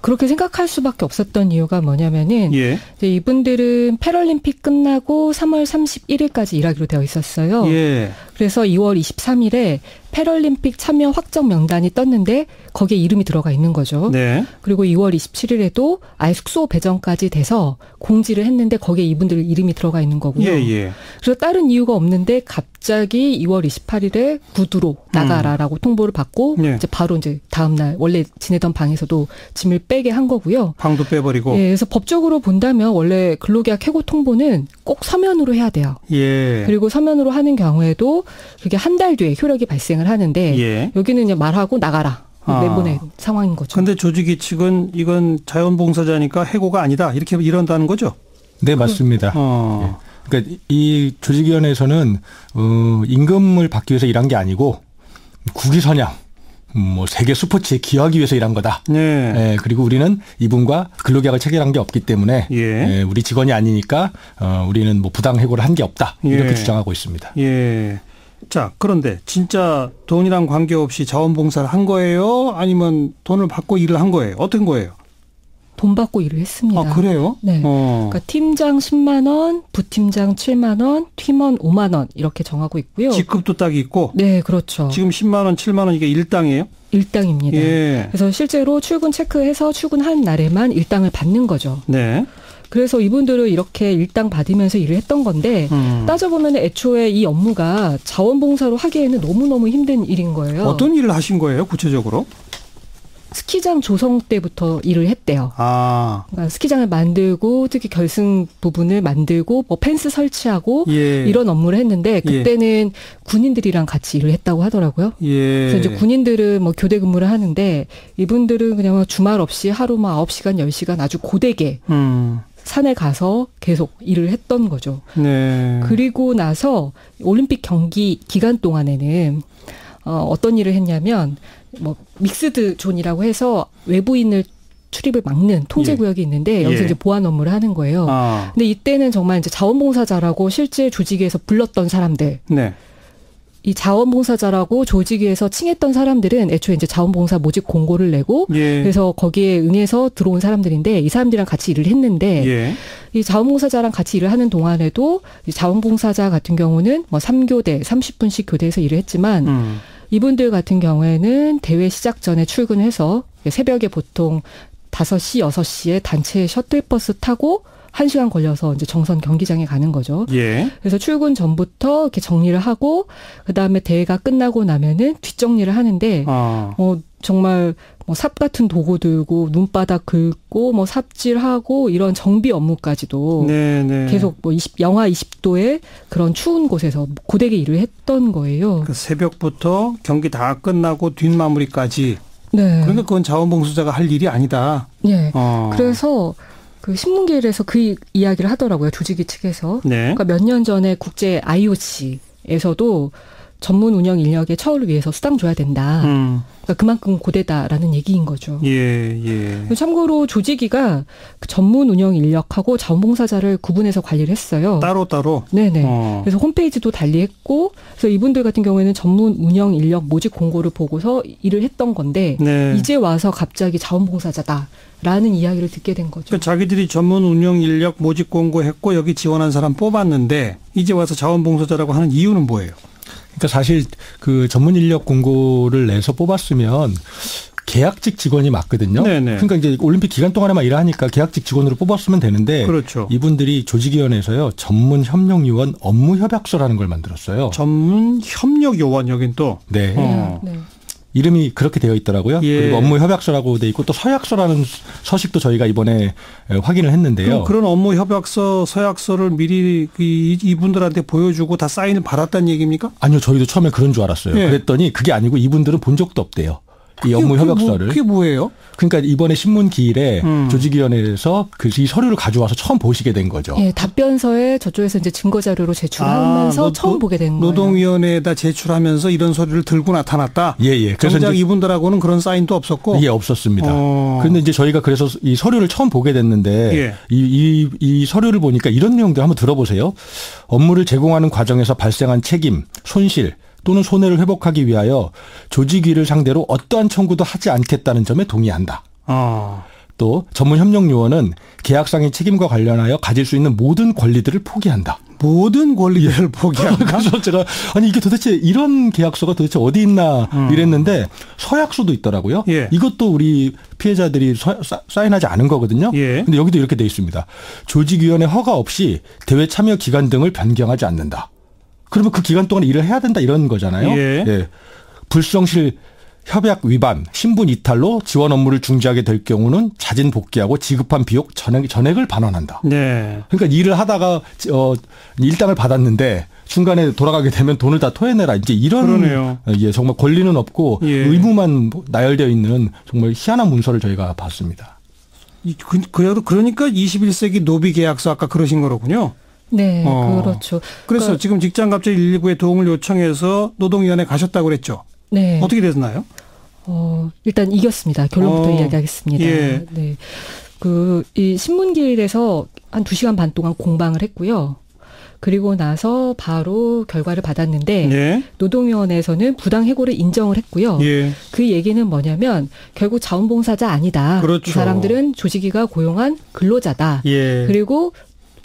그렇게 생각할 수밖에 없었던 이유가 뭐냐면은 예. 이제 이분들은 패럴림픽 끝나고 3월 31일까지 일하기로 되어 있었어요. 예. 그래서 2월 23일에 패럴림픽 참여 확정 명단이 떴는데 거기에 이름이 들어가 있는 거죠. 네. 그리고 2월 27일에도 아예 숙소 배정까지 돼서 공지를 했는데 거기에 이분들 이름이 들어가 있는 거고요. 예. 그래서 다른 이유가 없는데 갑자기 2월 28일에 구두로 나가라라고 통보를 받고 이제 바로 이제 다음 날 원래 지내던 방에서도 짐을 빼게 한 거고요.
방도 빼버리고.
예, 그래서 법적으로 본다면 원래 근로계약 해고 통보는 꼭 서면으로 해야 돼요. 예. 그리고 서면으로 하는 경우에도 그게 한 달 뒤에 효력이 발생을 하는데 여기는 그냥 말하고 나가라. 내보낸 상황인 거죠.
그런데 조직이 측은 이건 자원봉사자니까 해고가 아니다. 이렇게 이런다는 거죠?
네, 맞습니다. 예. 그러니까 이 조직위원회에서는 임금을 받기 위해서 일한 게 아니고 국위선양, 세계 스포츠에 기여하기 위해서 일한 거다. 네. 예, 그리고 우리는 이분과 근로계약을 체결한 게 없기 때문에 우리 직원이 아니니까 우리는 부당 해고를 한 게 없다. 이렇게 주장하고 있습니다.
예. 자, 그런데 진짜 돈이랑 관계없이 자원봉사를 한 거예요? 아니면 돈을 받고 일을 한 거예요? 어떤 거예요?
돈 받고 일을 했습니다.
아, 그래요?
네. 그러니까 팀장 10만 원, 부팀장 7만 원, 팀원 5만 원 이렇게 정하고 있고요.
직급도 딱 있고.
네, 그렇죠.
지금 10만 원, 7만 원 이게 일당이에요?
일당입니다. 예. 그래서 실제로 출근 체크해서 출근한 날에만 일당을 받는 거죠. 네. 그래서 이분들은 이렇게 일당 받으면서 일을 했던 건데 따져보면 애초에 이 업무가 자원봉사로 하기에는 너무너무 힘든 일인 거예요.
어떤 일을 하신 거예요, 구체적으로?
스키장 조성 때부터 일을 했대요. 그러니까 스키장을 만들고 특히 결승 부분을 만들고 펜스 설치하고 이런 업무를 했는데 그때는 군인들이랑 같이 일을 했다고 하더라고요. 그래서 이제 군인들은 교대 근무를 하는데 이분들은 그냥 주말 없이 하루 9시간, 10시간 아주 고되게 산에 가서 계속 일을 했던 거죠. 네. 그리고 나서 올림픽 경기 기간 동안에는 어떤 일을 했냐면 믹스드 존이라고 해서 외부인을 출입을 막는 통제 구역이 있는데 여기서 이제 보안 업무를 하는 거예요. 근데 이때는 정말 이제 자원봉사자라고 실제 조직에서 불렀던 사람들. 네. 이 자원봉사자라고 조직위에서 칭했던 사람들은 애초에 이제 자원봉사 모집 공고를 내고 그래서 거기에 응해서 들어온 사람들인데 이 사람들이랑 같이 일을 했는데 이 자원봉사자랑 같이 일을 하는 동안에도 이 자원봉사자 같은 경우는 3교대, 30분씩 교대에서 일을 했지만 이분들 같은 경우에는 대회 시작 전에 출근해서 새벽에 보통 5시, 6시에 단체 셔틀버스 타고 1시간 걸려서 이제 정선 경기장에 가는 거죠. 그래서 출근 전부터 이렇게 정리를 하고 그다음에 대회가 끝나고 나면은 뒷정리를 하는데 정말 삽 같은 도구 들고 눈바닥 긁고 삽질하고 이런 정비 업무까지도 계속 영하 20도의 그런 추운 곳에서 고되게 일을 했던 거예요.
그 새벽부터 경기 다 끝나고 뒷마무리까지. 네. 그러니까 그건 자원봉사자가 할 일이 아니다.
네. 그래서 그 신문기일에서 그 이야기를 하더라고요. 조직위 측에서. 네. 그러니까 몇 년 전에 국제 IOC에서도 전문 운영 인력의 처우를 위해서 수당 줘야 된다. 그러니까 그만큼 고되다라는 얘기인 거죠. 참고로 조직위가 전문 운영 인력하고 자원봉사자를 구분해서 관리를 했어요.
따로?
네네. 그래서 홈페이지도 달리했고, 그래서 이분들 같은 경우에는 전문 운영 인력 모집 공고를 보고서 일을 했던 건데 이제 와서 갑자기 자원봉사자다라는 이야기를 듣게 된 거죠.
그러니까 자기들이 전문 운영 인력 모집 공고했고 여기 지원한 사람 뽑았는데 이제 와서 자원봉사자라고 하는 이유는 뭐예요?
그러니까 사실 그 전문 인력 공고를 내서 뽑았으면 계약직 직원이 맞거든요. 네네. 그러니까 이제 올림픽 기간 동안에만 일하니까 계약직 직원으로 뽑았으면 되는데
그렇죠.
이분들이 조직위원회에서요 전문 협력 요원 업무 협약서라는 걸 만들었어요.
전문 협력 요원 여긴 또.
네. 네. 이름이 그렇게 되어 있더라고요. 그리고 업무 협약서라고 돼 있고 또 서약서라는 서식도 저희가 이번에 확인을 했는데요.
그런 업무 협약서, 서약서를 미리 이분들한테 보여주고 다 사인을 받았다는 얘기입니까?
아니요. 저희도 처음에 그런 줄 알았어요. 그랬더니 그게 아니고 이분들은 본 적도 없대요. 이 업무 협약서를.
그게 뭐예요?
그러니까 이번에 신문 기일에 조직위원회에서 이 서류를 가져와서 처음 보시게 된 거죠.
예, 답변서에 저쪽에서 이제 증거 자료로 제출하면서 처음 보게 된 거예요.
노동위원회에다 제출하면서 이런 서류를 들고 나타났다.
그래서
정작 이분들하고는 그런 사인도 없었고.
없었습니다. 그런데 이제 저희가 그래서 이 서류를 처음 보게 됐는데 이 서류를 보니까 이런 내용들 한번 들어보세요. 업무를 제공하는 과정에서 발생한 책임, 손실 또는 손해를 회복하기 위하여 조직위를 상대로 어떠한 청구도 하지 않겠다는 점에 동의한다. 또 전문 협력 요원은 계약상의 책임과 관련하여 가질 수 있는 모든 권리들을 포기한다.
모든 권리를 포기한다.
그래서 제가 아니 이게 도대체 이런 계약서가 도대체 어디 있나 이랬는데 서약서도 있더라고요. 예. 이것도 우리 피해자들이 사인하지 않은 거거든요. 예. 근데 여기도 이렇게 돼 있습니다. 조직위원회 허가 없이 대회 참여 기간 등을 변경하지 않는다. 그러면 그 기간 동안 일을 해야 된다 이런 거잖아요. 예. 예. 불성실 협약 위반, 신분 이탈로 지원 업무를 중지하게 될 경우는 자진 복귀하고 지급한 비용 전액을 반환한다. 네. 그러니까 일을 하다가 일당을 받았는데 중간에 돌아가게 되면 돈을 다 토해내라. 이제 이런 그러네요. 예, 정말 권리는 없고 예. 의무만 나열되어 있는 정말 희한한 문서를 저희가 봤습니다.
그러니까 21세기 노비 계약서 아까 그러신 거로군요.
네, 그렇죠.
그래서 그러니까 지금 직장갑질 119에 도움을 요청해서 노동위원회 가셨다고 그랬죠. 네. 어떻게 됐나요?
일단 이겼습니다. 결론부터 이야기하겠습니다. 예. 네. 이 신문기일에서 한 2시간 반 동안 공방을 했고요. 그리고 나서 바로 결과를 받았는데 예. 노동위원회에서는 부당 해고를 인정을 했고요. 예. 그 얘기는 뭐냐면 결국 자원봉사자 아니다. 그렇죠. 이 사람들은 조직위가 고용한 근로자다. 예. 그리고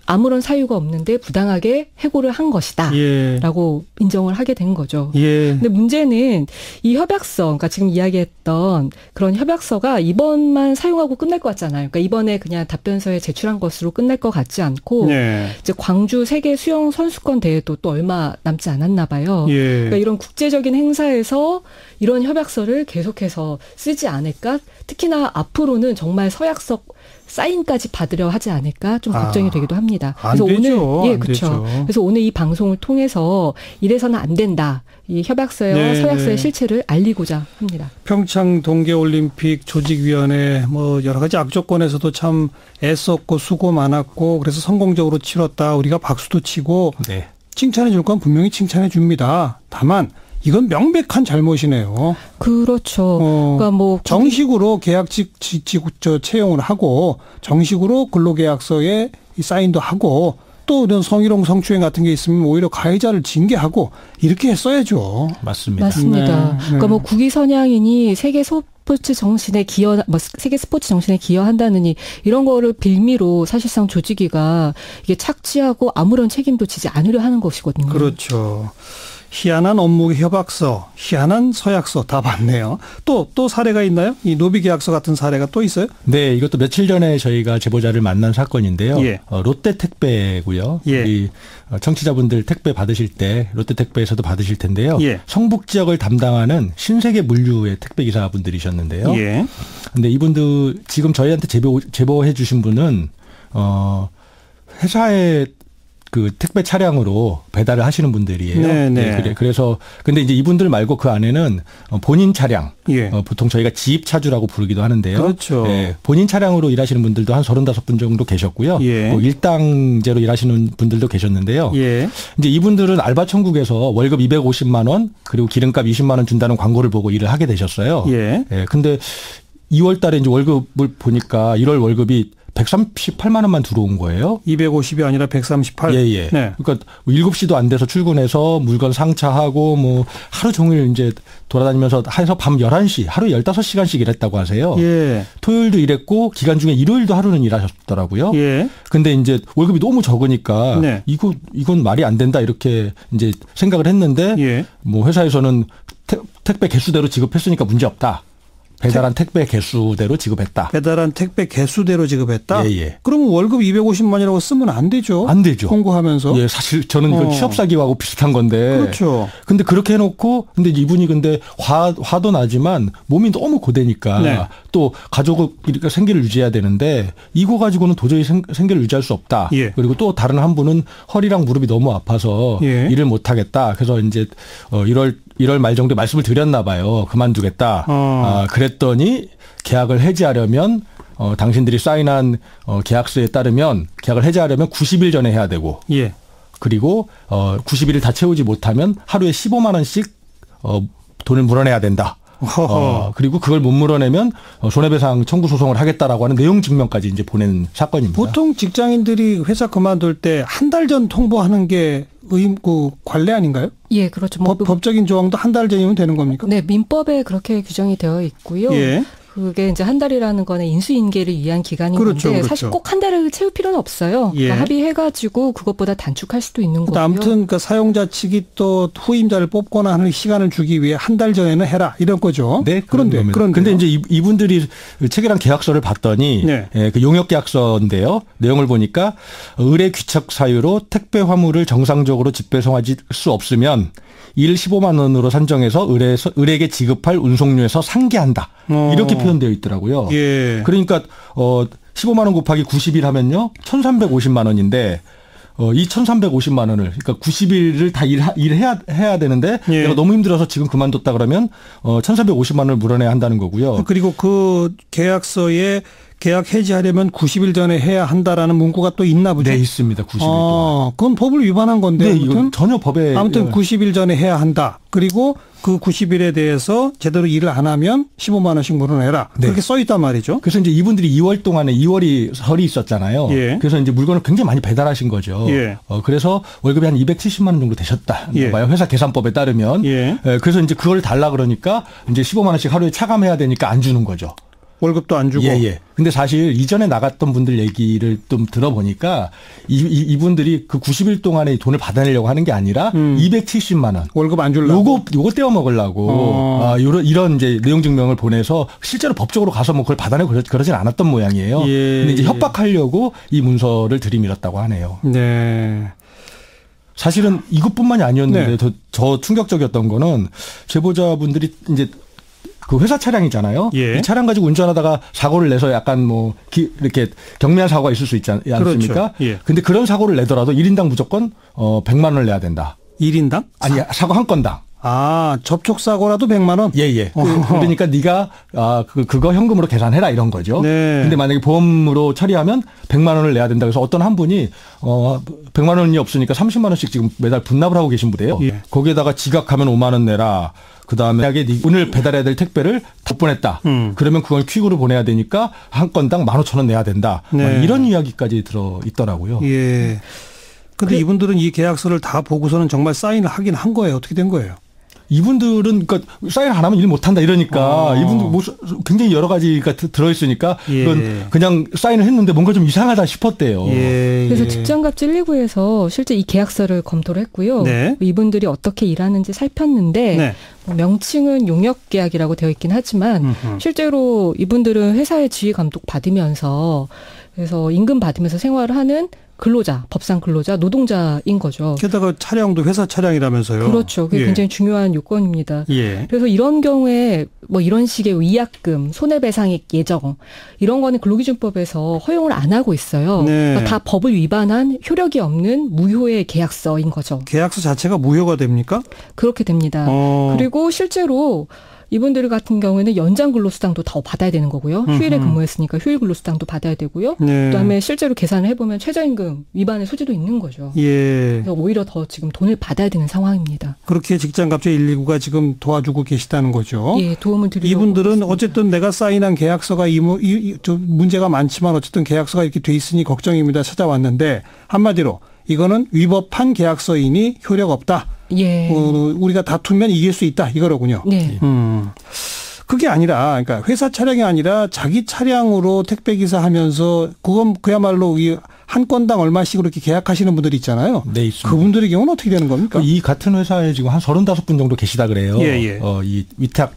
아무런 사유가 없는데 부당하게 해고를 한 것이다. 예. 라고 인정을 하게 된 거죠. 예. 근데 문제는 이 협약서, 그러니까 지금 이야기했던 그런 협약서가 이번만 사용하고 끝날 것 같잖아요. 그러니까 이번에 그냥 답변서에 제출한 것으로 끝날 것 같지 않고 예. 이제 광주 세계 수영 선수권 대회도 또 얼마 남지 않았나 봐요. 예. 그러니까 이런 국제적인 행사에서 이런 협약서를 계속해서 쓰지 않을까? 특히나 앞으로는 정말 서약서 사인까지 받으려 하지 않을까 좀 걱정이 되기도 합니다.
그래서 오늘
그렇죠. 그래서 오늘 이 방송을 통해서 이래서는 안 된다. 이 협약서와 네, 서약서의 실체를 알리고자 합니다.
평창 동계올림픽 조직위원회 여러 가지 악조건에서도 참 애썼고 수고 많았고 그래서 성공적으로 치렀다. 우리가 박수도 치고 네. 칭찬해 줄 건 분명히 칭찬해 줍니다. 다만 이건 명백한 잘못이네요.
그렇죠. 그러니까
정식으로 계약직 채용을 하고 정식으로 근로계약서에 사인도 하고 또 이런 성희롱 성추행 같은 게 있으면 오히려 가해자를 징계하고 이렇게 했어야죠.
맞습니다.
맞습니다. 네. 그러니까 국위선양이니 세계 스포츠 정신에 세계 스포츠 정신에 기여한다느니 이런 거를 빌미로 사실상 조직위가 이게 착취하고 아무런 책임도 지지 않으려 하는 것이거든요.
그렇죠. 희한한 업무 협약서, 희한한 서약서 다 봤네요. 또 사례가 있나요? 이 노비 계약서 같은 사례가 또 있어요?
네, 이것도 며칠 전에 저희가 제보자를 만난 사건인데요. 예. 롯데택배고요. 예. 우리 청취자분들 택배 받으실 때 롯데택배에서도 받으실 텐데요. 예. 성북 지역을 담당하는 신세계 물류의 택배 기사분들이셨는데요. 예. 근데 이분들 지금 저희한테 제보해 주신 분은 회사에 그 택배 차량으로 배달을 하시는 분들이에요. 네네. 네, 그래서 근데 이제 이분들 말고 그 안에는 본인 차량, 예. 보통 저희가 지입 차주라고 부르기도 하는데요.
그렇죠.
네, 본인 차량으로 일하시는 분들도 한 35분 정도 계셨고요. 예. 일당제로 일하시는 분들도 계셨는데요. 예. 이제 이분들은 알바 천국에서 월급 250만 원 그리고 기름값 20만 원 준다는 광고를 보고 일을 하게 되셨어요. 예. 네, 근데 2월 달에 이제 월급을 보니까 1월 월급이 138만 원만 들어온 거예요.
250이 아니라 138.
예, 예. 네. 그러니까 7시도 안 돼서 출근해서 물건 상차하고 하루 종일 이제 돌아다니면서 해서 밤 11시, 하루에 15시간씩 일했다고 하세요. 예. 토요일도 일했고 기간 중에 일요일도 하루는 일하셨더라고요. 예. 근데 이제 월급이 너무 적으니까 네. 이건 말이 안 된다 이렇게 이제 생각을 했는데 예. 회사에서는 택배 개수대로 지급했으니까 문제 없다. 배달한 택배 개수대로 지급했다.
배달한 택배 개수대로 지급했다? 예, 예. 그러면 월급 250만이라고 쓰면 안 되죠.
안 되죠.
홍보하면서.
예, 사실 저는 이건 취업 사기하고 비슷한 건데.
그렇죠.
근데 그렇게 해놓고, 근데 이분이 근데 화도 나지만 몸이 너무 고되니까 네. 또 가족을 이렇게 생계를 유지해야 되는데 이거 가지고는 도저히 생계를 유지할 수 없다. 예. 그리고 또 다른 한 분은 허리랑 무릎이 너무 아파서 예. 일을 못 하겠다. 그래서 이제 1월 말 정도에 말씀을 드렸나 봐요. 그만두겠다. 그랬더니 계약을 해지하려면 당신들이 사인한 계약서에 따르면 계약을 해지하려면 90일 전에 해야 되고 예. 그리고 90일을 다 채우지 못하면 하루에 15만 원씩 돈을 물어내야 된다. 그리고 그걸 못 물어내면 손해배상 청구 소송을 하겠다라고 하는 내용 증명까지 이제 보낸 사건입니다.
보통 직장인들이 회사 그만둘 때 한 달 전 통보하는 게 관례 아닌가요?
예, 그렇죠.
법적인 조항도 한 달 전이면 되는 겁니까?
네, 민법에 그렇게 규정이 되어 있고요. 예. 그게 이제 한 달이라는 거는 인수인계를 위한 기간인 건데 사실 꼭 한 달을 채울 필요는 없어요. 그러니까 합의해가지고 그것보다 단축할 수도 있는 거고요.
아무튼 그 사용자 측이 또 후임자를 뽑거나 하는 시간을 주기 위해 한 달 전에는 해라 이런 거죠.
네, 그런데 이제 이분들이 체결한 계약서를 봤더니 그 용역 계약서인데요. 내용을 보니까 의뢰 귀착 사유로 택배 화물을 정상적으로 집배송하지 수 없으면 일 15만 원으로 산정해서 의뢰에게 지급할 운송료에서 상계한다. 이렇게 표현되어 있더라고요. 그러니까 15만 원 곱하기 90일 하면요. 1,350만 원인데 이 1,350만 원을 그러니까 90일을 다 일해야 되는데 내가 너무 힘들어서 지금 그만뒀다 그러면 1,350만 원을 물어내야 한다는 거고요.
그리고 그 계약서에 계약 해지하려면 90일 전에 해야 한다라는 문구가 또 있나 보죠?
네, 있습니다. 90일 동안.
그건 법을 위반한 건데.
네, 이건 전혀 법에.
아무튼 90일 전에 해야 한다. 그리고 그 90일에 대해서 제대로 일을 안 하면 15만 원씩 물어내라.
네.
그렇게 써 있단 말이죠.
그래서 이제 이분들이 2월 동안에 2월이 설이 있었잖아요. 그래서 이제 물건을 굉장히 많이 배달하신 거죠. 그래서 월급이 한 270만 원 정도 되셨다. 봐요. 회사 계산법에 따르면. 그래서 이제 그걸 달라 그러니까 이제 15만 원씩 하루에 차감해야 되니까 안 주는 거죠.
월급도 안 주고.
근데 사실 이전에 나갔던 분들 얘기를 좀 들어보니까 이분들이 그 90일 동안에 돈을 받아내려고 하는 게 아니라 270만 원.
월급 안 주려고.
요거 떼어 먹으려고. 이런 이제 내용 증명을 보내서 실제로 법적으로 가서 뭐 그걸 받아내고 그러진 않았던 모양이에요. 근데 이제 협박하려고 이 문서를 들이밀었다고 하네요.
네.
사실은 이것뿐만이 아니었는데 더 충격적이었던 거는 제보자분들이 이제 그 회사 차량이잖아요. 이 차량 가지고 운전하다가 사고를 내서 약간 뭐 이렇게 경미한 사고가 있을 수 있지 않습니까? 근데 그런 사고를 내더라도 1인당 무조건 100만 원을 내야 된다.
1인당?
아니, 사고 한 건당.
접촉사고라도 100만 원?
그러니까 네가 그거 현금으로 계산해라 이런 거죠. 근데 만약에 보험으로 처리하면 100만 원을 내야 된다. 그래서 어떤 한 분이 100만 원이 없으니까 30만 원씩 지금 매달 분납을 하고 계신 분이에요. 거기에다가 지각하면 5만 원 내라. 그다음에 오늘 배달해야 될 택배를 못 보냈다. 그러면 그걸 퀵으로 보내야 되니까 한 건당 15,000원 내야 된다. 이런 이야기까지 들어 있더라고요.
근데 이분들은 이 계약서를 다 보고서는 정말 사인을 하긴 한 거예요. 어떻게 된 거예요?
이분들은 그러니까 사인 안 하면 일 못 한다 이러니까 이분들 뭐 굉장히 여러 가지가 들어 있으니까 그냥 사인을 했는데 뭔가 좀 이상하다 싶었대요.
그래서 직장갑질 119에서 실제 이 계약서를 검토를 했고요. 이분들이 어떻게 일하는지 살폈는데 뭐 명칭은 용역 계약이라고 되어 있긴 하지만 실제로 이분들은 회사의 지휘 감독 받으면서 그래서 임금 받으면서 생활을 하는 근로자, 법상 근로자, 노동자인 거죠.
게다가 차량도 회사 차량이라면서요.
그렇죠. 그게 굉장히 중요한 요건입니다. 그래서 이런 경우에 뭐 이런 식의 위약금, 손해배상액 예정 이런 거는 근로기준법에서 허용을 안 하고 있어요. 그러니까 다 법을 위반한 효력이 없는 무효의 계약서인 거죠.
계약서 자체가 무효가 됩니까?
그렇게 됩니다. 그리고 실제로 이분들 같은 경우에는 연장 근로수당도 더 받아야 되는 거고요. 휴일에 근무했으니까 휴일 근로수당도 받아야 되고요. 그다음에 실제로 계산을 해보면 최저임금 위반의 소지도 있는 거죠. 그래서 오히려 더 지금 돈을 받아야 되는 상황입니다.
그렇게 직장갑질 119가 지금 도와주고 계시다는 거죠.
도움을 드리려고.
이분들은
있습니다.
어쨌든 내가 사인한 계약서가 좀 문제가 많지만 어쨌든 계약서가 이렇게 돼 있으니 걱정입니다. 찾아왔는데 한마디로 이거는 위법한 계약서이니 효력 없다. 우리가 다투면 이길 수 있다 이거로군요. 그게 아니라 그러니까 회사 차량이 아니라 자기 차량으로 택배기사 하면서 그건 그야말로 한 건당 얼마씩 그렇게 계약하시는 분들이 있잖아요.
네, 있습니다.
그분들의 경우는 어떻게 되는 겁니까?
이 같은 회사에 지금 한 35분 정도 계시다 그래요. 이 위탁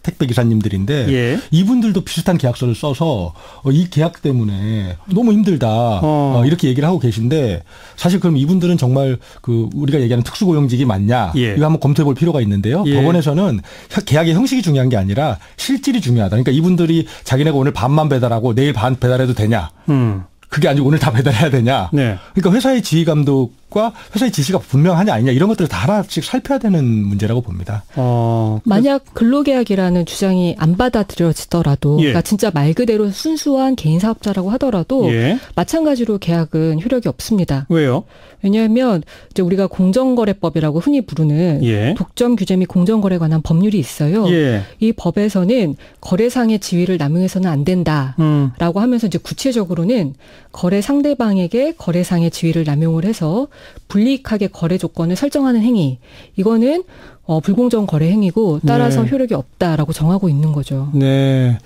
택배 기사님들인데 이분들도 비슷한 계약서를 써서 이 계약 때문에 너무 힘들다 이렇게 얘기를 하고 계신데 사실 그럼 이분들은 정말 그 우리가 얘기하는 특수고용직이 맞냐 이거 한번 검토해 볼 필요가 있는데요. 법원에서는 계약의 형식이 중요한 게 아니라 실질이 중요하다. 그러니까 이분들이 자기네가 오늘 반만 배달하고 내일 반 배달해도 되냐. 그게 아니고 오늘 다 배달해야 되냐. 그러니까 회사의 지휘 감독과 회사의 지시가 분명하냐 아니냐 이런 것들을 다 하나씩 살펴야 되는 문제라고 봅니다.
만약 근로계약이라는 주장이 안 받아들여지더라도 그러니까 진짜 말 그대로 순수한 개인 사업자라고 하더라도 마찬가지로 계약은 효력이 없습니다.
왜요?
왜냐하면 이제 우리가 공정거래법이라고 흔히 부르는 독점 규제 및 공정거래에 관한 법률이 있어요. 이 법에서는 거래상의 지위를 남용해서는 안 된다라고 하면서 이제 구체적으로는 거래 상대방에게 거래상의 지위를 남용을 해서 불이익하게 거래 조건을 설정하는 행위. 이거는 불공정 거래 행위고 따라서 네. 효력이 없다라고 정하고 있는 거죠.
네.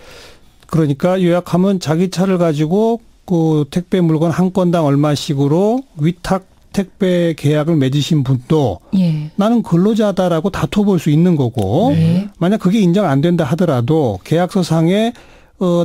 그러니까 요약하면 자기 차를 가지고 그 택배 물건 한 건당 얼마씩으로 위탁 택배 계약을 맺으신 분도 예. 나는 근로자다라고 다퉈볼 수 있는 거고 네. 만약 그게 인정 안 된다 하더라도 계약서상에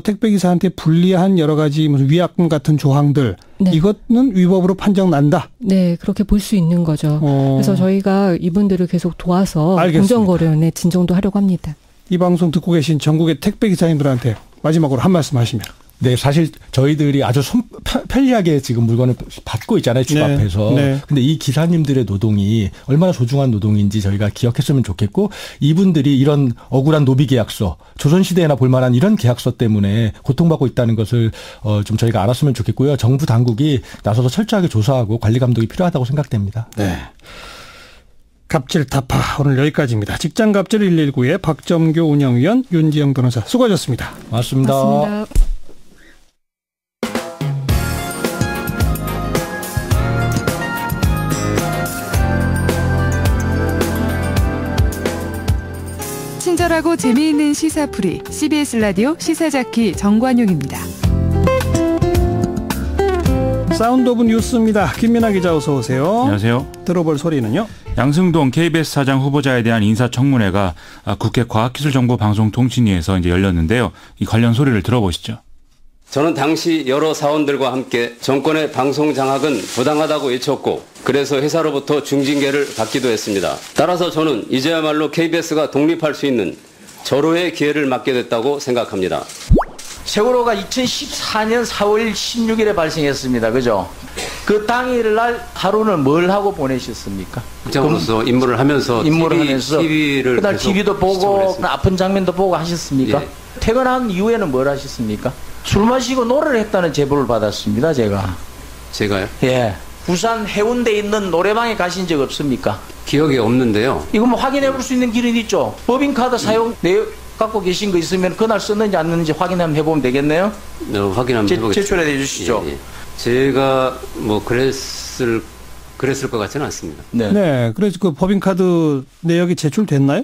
택배기사한테 불리한 여러 가지 무슨 위약금 같은 조항들 네. 이것은 위법으로 판정난다.
네. 그렇게 볼 수 있는 거죠. 그래서 저희가 이분들을 계속 도와서 공정거래원에 진정도 하려고 합니다.
이 방송 듣고 계신 전국의 택배기사님들한테 마지막으로 한 말씀 하시면.
네, 사실 저희들이 아주 편리하게 지금 물건을 받고 있잖아요, 집 네, 앞에서. 네. 근데 이 기사님들의 노동이 얼마나 소중한 노동인지 저희가 기억했으면 좋겠고, 이분들이 이런 억울한 노비 계약서, 조선시대에나 볼만한 이런 계약서 때문에 고통받고 있다는 것을 좀 저희가 알았으면 좋겠고요. 정부 당국이 나서서 철저하게 조사하고 관리 감독이 필요하다고 생각됩니다.
네. 갑질 타파 오늘 여기까지입니다. 직장갑질 119의 박점교 운영위원, 윤지영 변호사 수고하셨습니다.
고맙습니다.
고맙습니다.
친절하고 재미있는 시사풀이 CBS 라디오 시사자키 정관용입니다.
사운드 오브 뉴스입니다. 김민아 기자 어서 오세요.
안녕하세요.
들어볼 소리는요.
양승동 KBS 사장 후보자에 대한 인사청문회가 국회 과학기술정보방송통신위에서 이제 열렸는데요. 이 관련 소리를 들어보시죠.
저는 당시 여러 사원들과 함께 정권의 방송 장악은 부당하다고 외쳤고 그래서 회사로부터 중징계를 받기도 했습니다. 따라서 저는 이제야말로 KBS가 독립할 수 있는 절호의 기회를 맞게 됐다고 생각합니다.
세월호가 2014년 4월 16일에 발생했습니다. 그죠? 그 당일날 하루는 뭘 하고 보내셨습니까?
국장으로서 임무를 하면서 TV를
그날 TV도 보고 아픈 장면도 보고 하셨습니까? 예. 퇴근한 이후에는 뭘 하셨습니까? 술 마시고 노래를 했다는 제보를 받았습니다.
제가요?
예. 부산 해운대에 있는 노래방에 가신 적 없습니까?
기억이 없는데요.
이거 뭐 확인해 볼 수 있는 길은 있죠. 법인카드 사용 내역 갖고 계신 거 있으면 그날 썼는지 안 썼는지 확인하면 해보면 되겠네요.
확인 한번 해보겠습니다.
제출해 주시죠.
예, 예. 제가 뭐 그랬을 것 같지는 않습니다.
네. 네. 그래서 그 법인카드 내역이 제출됐나요?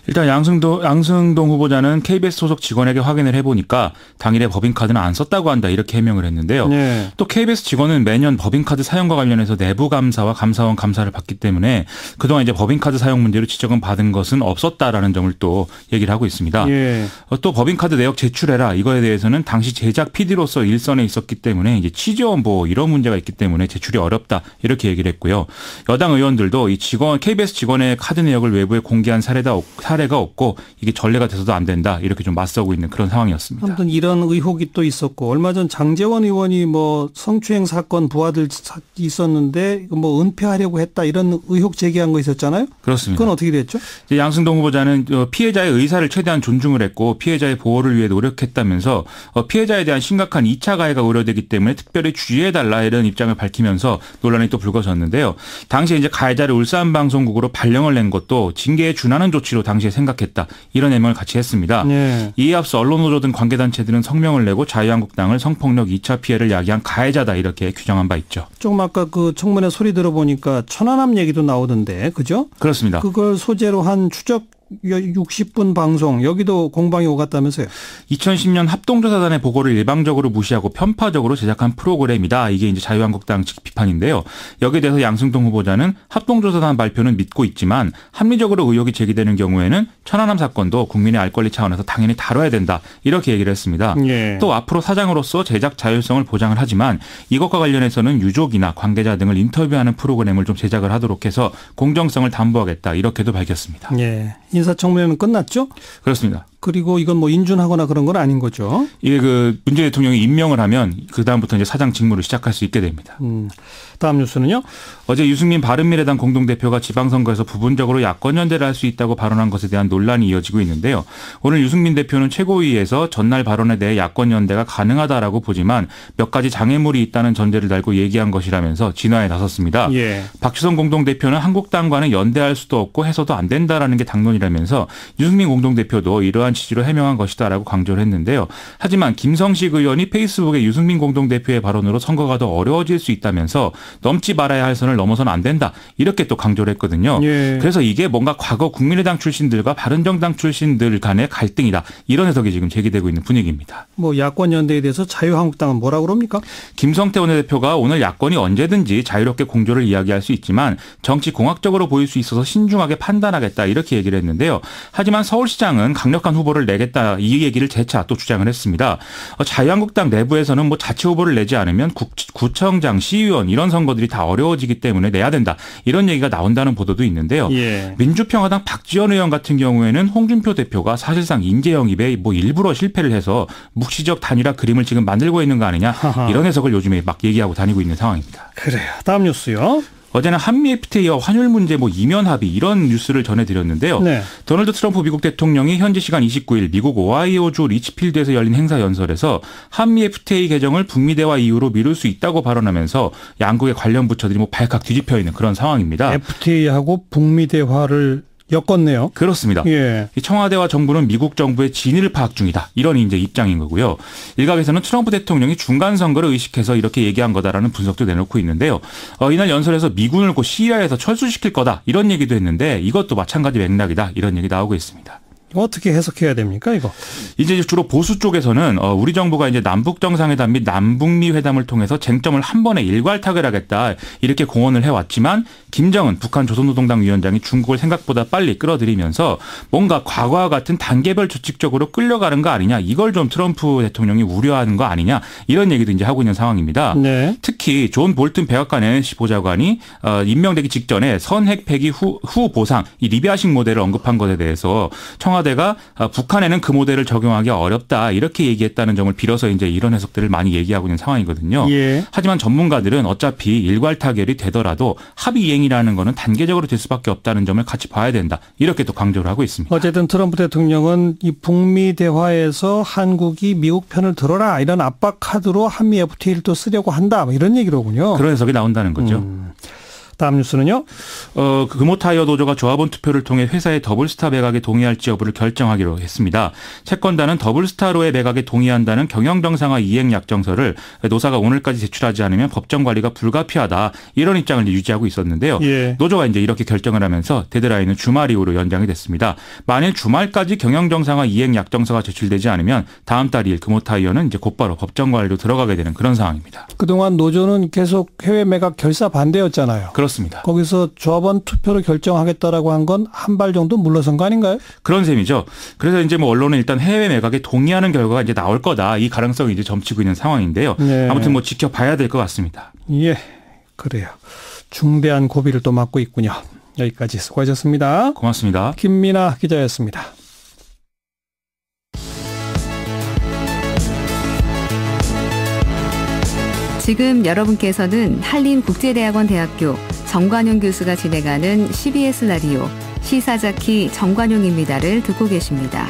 일단 양승동 후보자는 KBS 소속 직원에게 확인을 해보니까 당일에 법인카드는 안 썼다고 한다 이렇게 해명을 했는데요. 네. 또 KBS 직원은 매년 법인카드 사용과 관련해서 내부 감사와 감사원 감사를 받기 때문에 그동안 이제 법인카드 사용 문제로 지적은 받은 것은 없었다라는 점을 또 얘기를 하고 있습니다. 네. 또 법인카드 내역 제출해라 이거에 대해서는 당시 제작 PD로서 일선에 있었기 때문에 이제 취재원 보호 이런 문제가 있기 때문에 제출이 어렵다 이렇게 얘기를 했고. 고요. 여당 의원들도 이 KBS 직원의 카드 내역을 외부에 공개한 사례가 없고 이게 전례가 돼서도 안 된다 이렇게 좀 맞서고 있는 그런 상황이었습니다.
아무튼 이런 의혹이 또 있었고 얼마 전 장제원 의원이 뭐 성추행 사건 부하들 있었는데 뭐 은폐하려고 했다 이런 의혹 제기한 거 있었잖아요.
그렇습니다.
그건 어떻게 됐죠?
양승동 후보자는 피해자의 의사를 최대한 존중을 했고 피해자의 보호를 위해 노력했다면서 피해자에 대한 심각한 2차 가해가 우려되기 때문에 특별히 주의해달라 이런 입장을 밝히면서 논란이 또 불거졌는데 당시에 이제 가해자를 울산방송국으로 발령을 낸 것도 징계에 준하는 조치로 당시에 생각했다. 이런 해명을 같이 했습니다. 네. 이에 앞서 언론노조 등 관계단체들은 성명을 내고 자유한국당을 성폭력 2차 피해를 야기한 가해자다 이렇게 규정한 바 있죠.
조금 아까 그 청문회 소리 들어보니까 천안함 얘기도 나오던데 그죠?
그렇습니다.
그걸 소재로 한 추적 60분 방송 여기도 공방이 오갔다면서요.
2010년 합동조사단의 보고를 일방적으로 무시하고 편파적으로 제작한 프로그램이다. 이게 이제 자유한국당 측 비판인데요. 여기에 대해서 양승동 후보자는 합동조사단 발표는 믿고 있지만 합리적으로 의혹이 제기되는 경우에는 천안함 사건도 국민의 알 권리 차원에서 당연히 다뤄야 된다. 이렇게 얘기를 했습니다. 예. 또 앞으로 사장으로서 제작 자율성을 보장을 하지만 이것과 관련해서는 유족이나 관계자 등을 인터뷰하는 프로그램을 좀 제작을 하도록 해서 공정성을 담보하겠다. 이렇게도 밝혔습니다.
예. 인사청문회는 끝났죠?
그렇습니다.
그리고 이건 뭐 인준하거나 그런 건 아닌 거죠.
이게 그 문재인 대통령이 임명을 하면 그 다음부터 이제 사장 직무를 시작할 수 있게 됩니다.
다음 뉴스는요.
어제 유승민 바른미래당 공동대표가 지방선거에서 부분적으로 야권 연대를 할 수 있다고 발언한 것에 대한 논란이 이어지고 있는데요. 오늘 유승민 대표는 최고위에서 전날 발언에 대해 야권 연대가 가능하다라고 보지만 몇 가지 장애물이 있다는 전제를 달고 얘기한 것이라면서 진화에 나섰습니다. 예. 박주선 공동대표는 한국당과는 연대할 수도 없고 해서도 안 된다라는 게 당론이라면서 유승민 공동대표도 이러한 불가피하다는 취지로 해명한 것이다라고 강조를 했는데요. 하지만 김성식 의원이 페이스북에 유승민 공동대표의 발언으로 선거가 더 어려워질 수 있다면서 넘지 말아야 할 선을 넘어서는 안 된다. 이렇게 또 강조를 했거든요. 예. 그래서 이게 뭔가 과거 국민의당 출신들과 바른정당 출신들 간의 갈등이다. 이런 해석이 지금 제기되고 있는 분위기입니다.
뭐 야권 연대에 대해서 자유한국당은 뭐라고 그럽니까?
김성태 원내대표가 오늘 야권이 언제든지 자유롭게 공조를 이야기할 수 있지만 정치 공학적으로 보일 수 있어서 신중하게 판단하겠다. 이렇게 얘기를 했는데요. 하지만 서울시장은 강력한 후보를 내겠다. 이 얘기를 재차 또 주장을 했습니다. 자유한국당 내부에서는 뭐 자치 후보를 내지 않으면 구청장, 시의원 이런 선거들이 다 어려워지기 때문에 내야 된다. 이런 얘기가 나온다는 보도도 있는데요. 예. 민주평화당 박지원 의원 같은 경우에는 홍준표 대표가 사실상 인재 영입에 뭐 일부러 실패를 해서 묵시적 단일화 그림을 지금 만들고 있는 거 아니냐. 이런 해석을 요즘에 막 얘기하고 다니고 있는 상황입니다.
그래요. 다음 뉴스요.
어제는 한미 FTA와 환율 문제 이면 합의 이런 뉴스를 전해드렸는데요. 네. 도널드 트럼프 미국 대통령이 현지 시간 29일 미국 오하이오주 리치필드에서 열린 행사 연설에서 한미 FTA 개정을 북미 대화 이후로 미룰 수 있다고 발언하면서 양국의 관련 부처들이 발칵 뒤집혀 있는 그런 상황입니다.
FTA하고 북미 대화를 엮었네요.
그렇습니다. 예. 청와대와 정부는 미국 정부의 진위를 파악 중이다. 이런 이제 입장인 거고요. 일각에서는 트럼프 대통령이 중간 선거를 의식해서 이렇게 얘기한 거다라는 분석도 내놓고 있는데요. 이날 연설에서 미군을 곧 시리아에서 철수시킬 거다. 이런 얘기도 했는데 이것도 마찬가지 맥락이다. 이런 얘기 나오고 있습니다.
어떻게 해석해야 됩니까, 이거?
이제 주로 보수 쪽에서는 우리 정부가 이제 남북 정상회담 및 남북미 회담을 통해서 쟁점을 한 번에 일괄 타결하겠다 이렇게 공언을 해왔지만 김정은 북한 조선노동당 위원장이 중국을 생각보다 빨리 끌어들이면서 뭔가 과거와 같은 단계별 조직적으로 끌려가는 거 아니냐 이걸 좀 트럼프 대통령이 우려하는 거 아니냐 이런 얘기도 이제 하고 있는 상황입니다. 네. 특히 존 볼튼 백악관 NSC 보좌관이 임명되기 직전에 선핵 폐기 후 보상 이 리비아식 모델을 언급한 것에 대해서 청와대가 북한에는 그 모델을 적용하기 어렵다 이렇게 얘기했다는 점을 빌어서 이제 이런 해석들을 많이 얘기하고 있는 상황이거든요. 예. 하지만 전문가들은 어차피 일괄 타결이 되더라도 합의 이행이라는 거는 단계적으로 될 수밖에 없다는 점을 같이 봐야 된다. 이렇게 또 강조를 하고 있습니다.
어쨌든 트럼프 대통령은 이 북미 대화에서 한국이 미국 편을 들어라 이런 압박 카드로 한미 FTA를 또 쓰려고 한다. 이런 얘기로군요.
그런 해석이 나온다는 거죠.
다음 뉴스는요.
금호타이어 노조가 조합원 투표를 통해 회사의 더블스타 매각에 동의할지 여부를 결정하기로 했습니다. 채권단은 더블스타로의 매각에 동의한다는 경영정상화 이행약정서를 노사가 오늘까지 제출하지 않으면 법정 관리가 불가피하다. 이런 입장을 유지하고 있었는데요. 예. 노조가 이제 이렇게 결정을 하면서 데드라인은 주말 이후로 연장이 됐습니다. 만일 주말까지 경영정상화 이행약정서가 제출되지 않으면 다음 달 2일 금호타이어는 이제 곧바로 법정 관리로 들어가게 되는 그런 상황입니다.
그동안 노조는 계속 해외 매각 결사 반대였잖아요.
그렇습니다.
거기서 조합원 투표로 결정하겠다라고 한 건 한 발 정도 물러선 거 아닌가요?
그런 셈이죠. 그래서 이제 언론은 일단 해외 매각에 동의하는 결과가 이제 나올 거다. 이 가능성이 이제 점치고 있는 상황인데요. 네. 아무튼 지켜봐야 될 것 같습니다.
예, 그래요. 중대한 고비를 또 맞고 있군요. 여기까지 수고하셨습니다.
고맙습니다.
김민아 기자였습니다.
지금 여러분께서는 한림국제대학원 대학교 정관용 교수가 진행하는 CBS 라디오 시사자키 정관용입니다를 듣고 계십니다.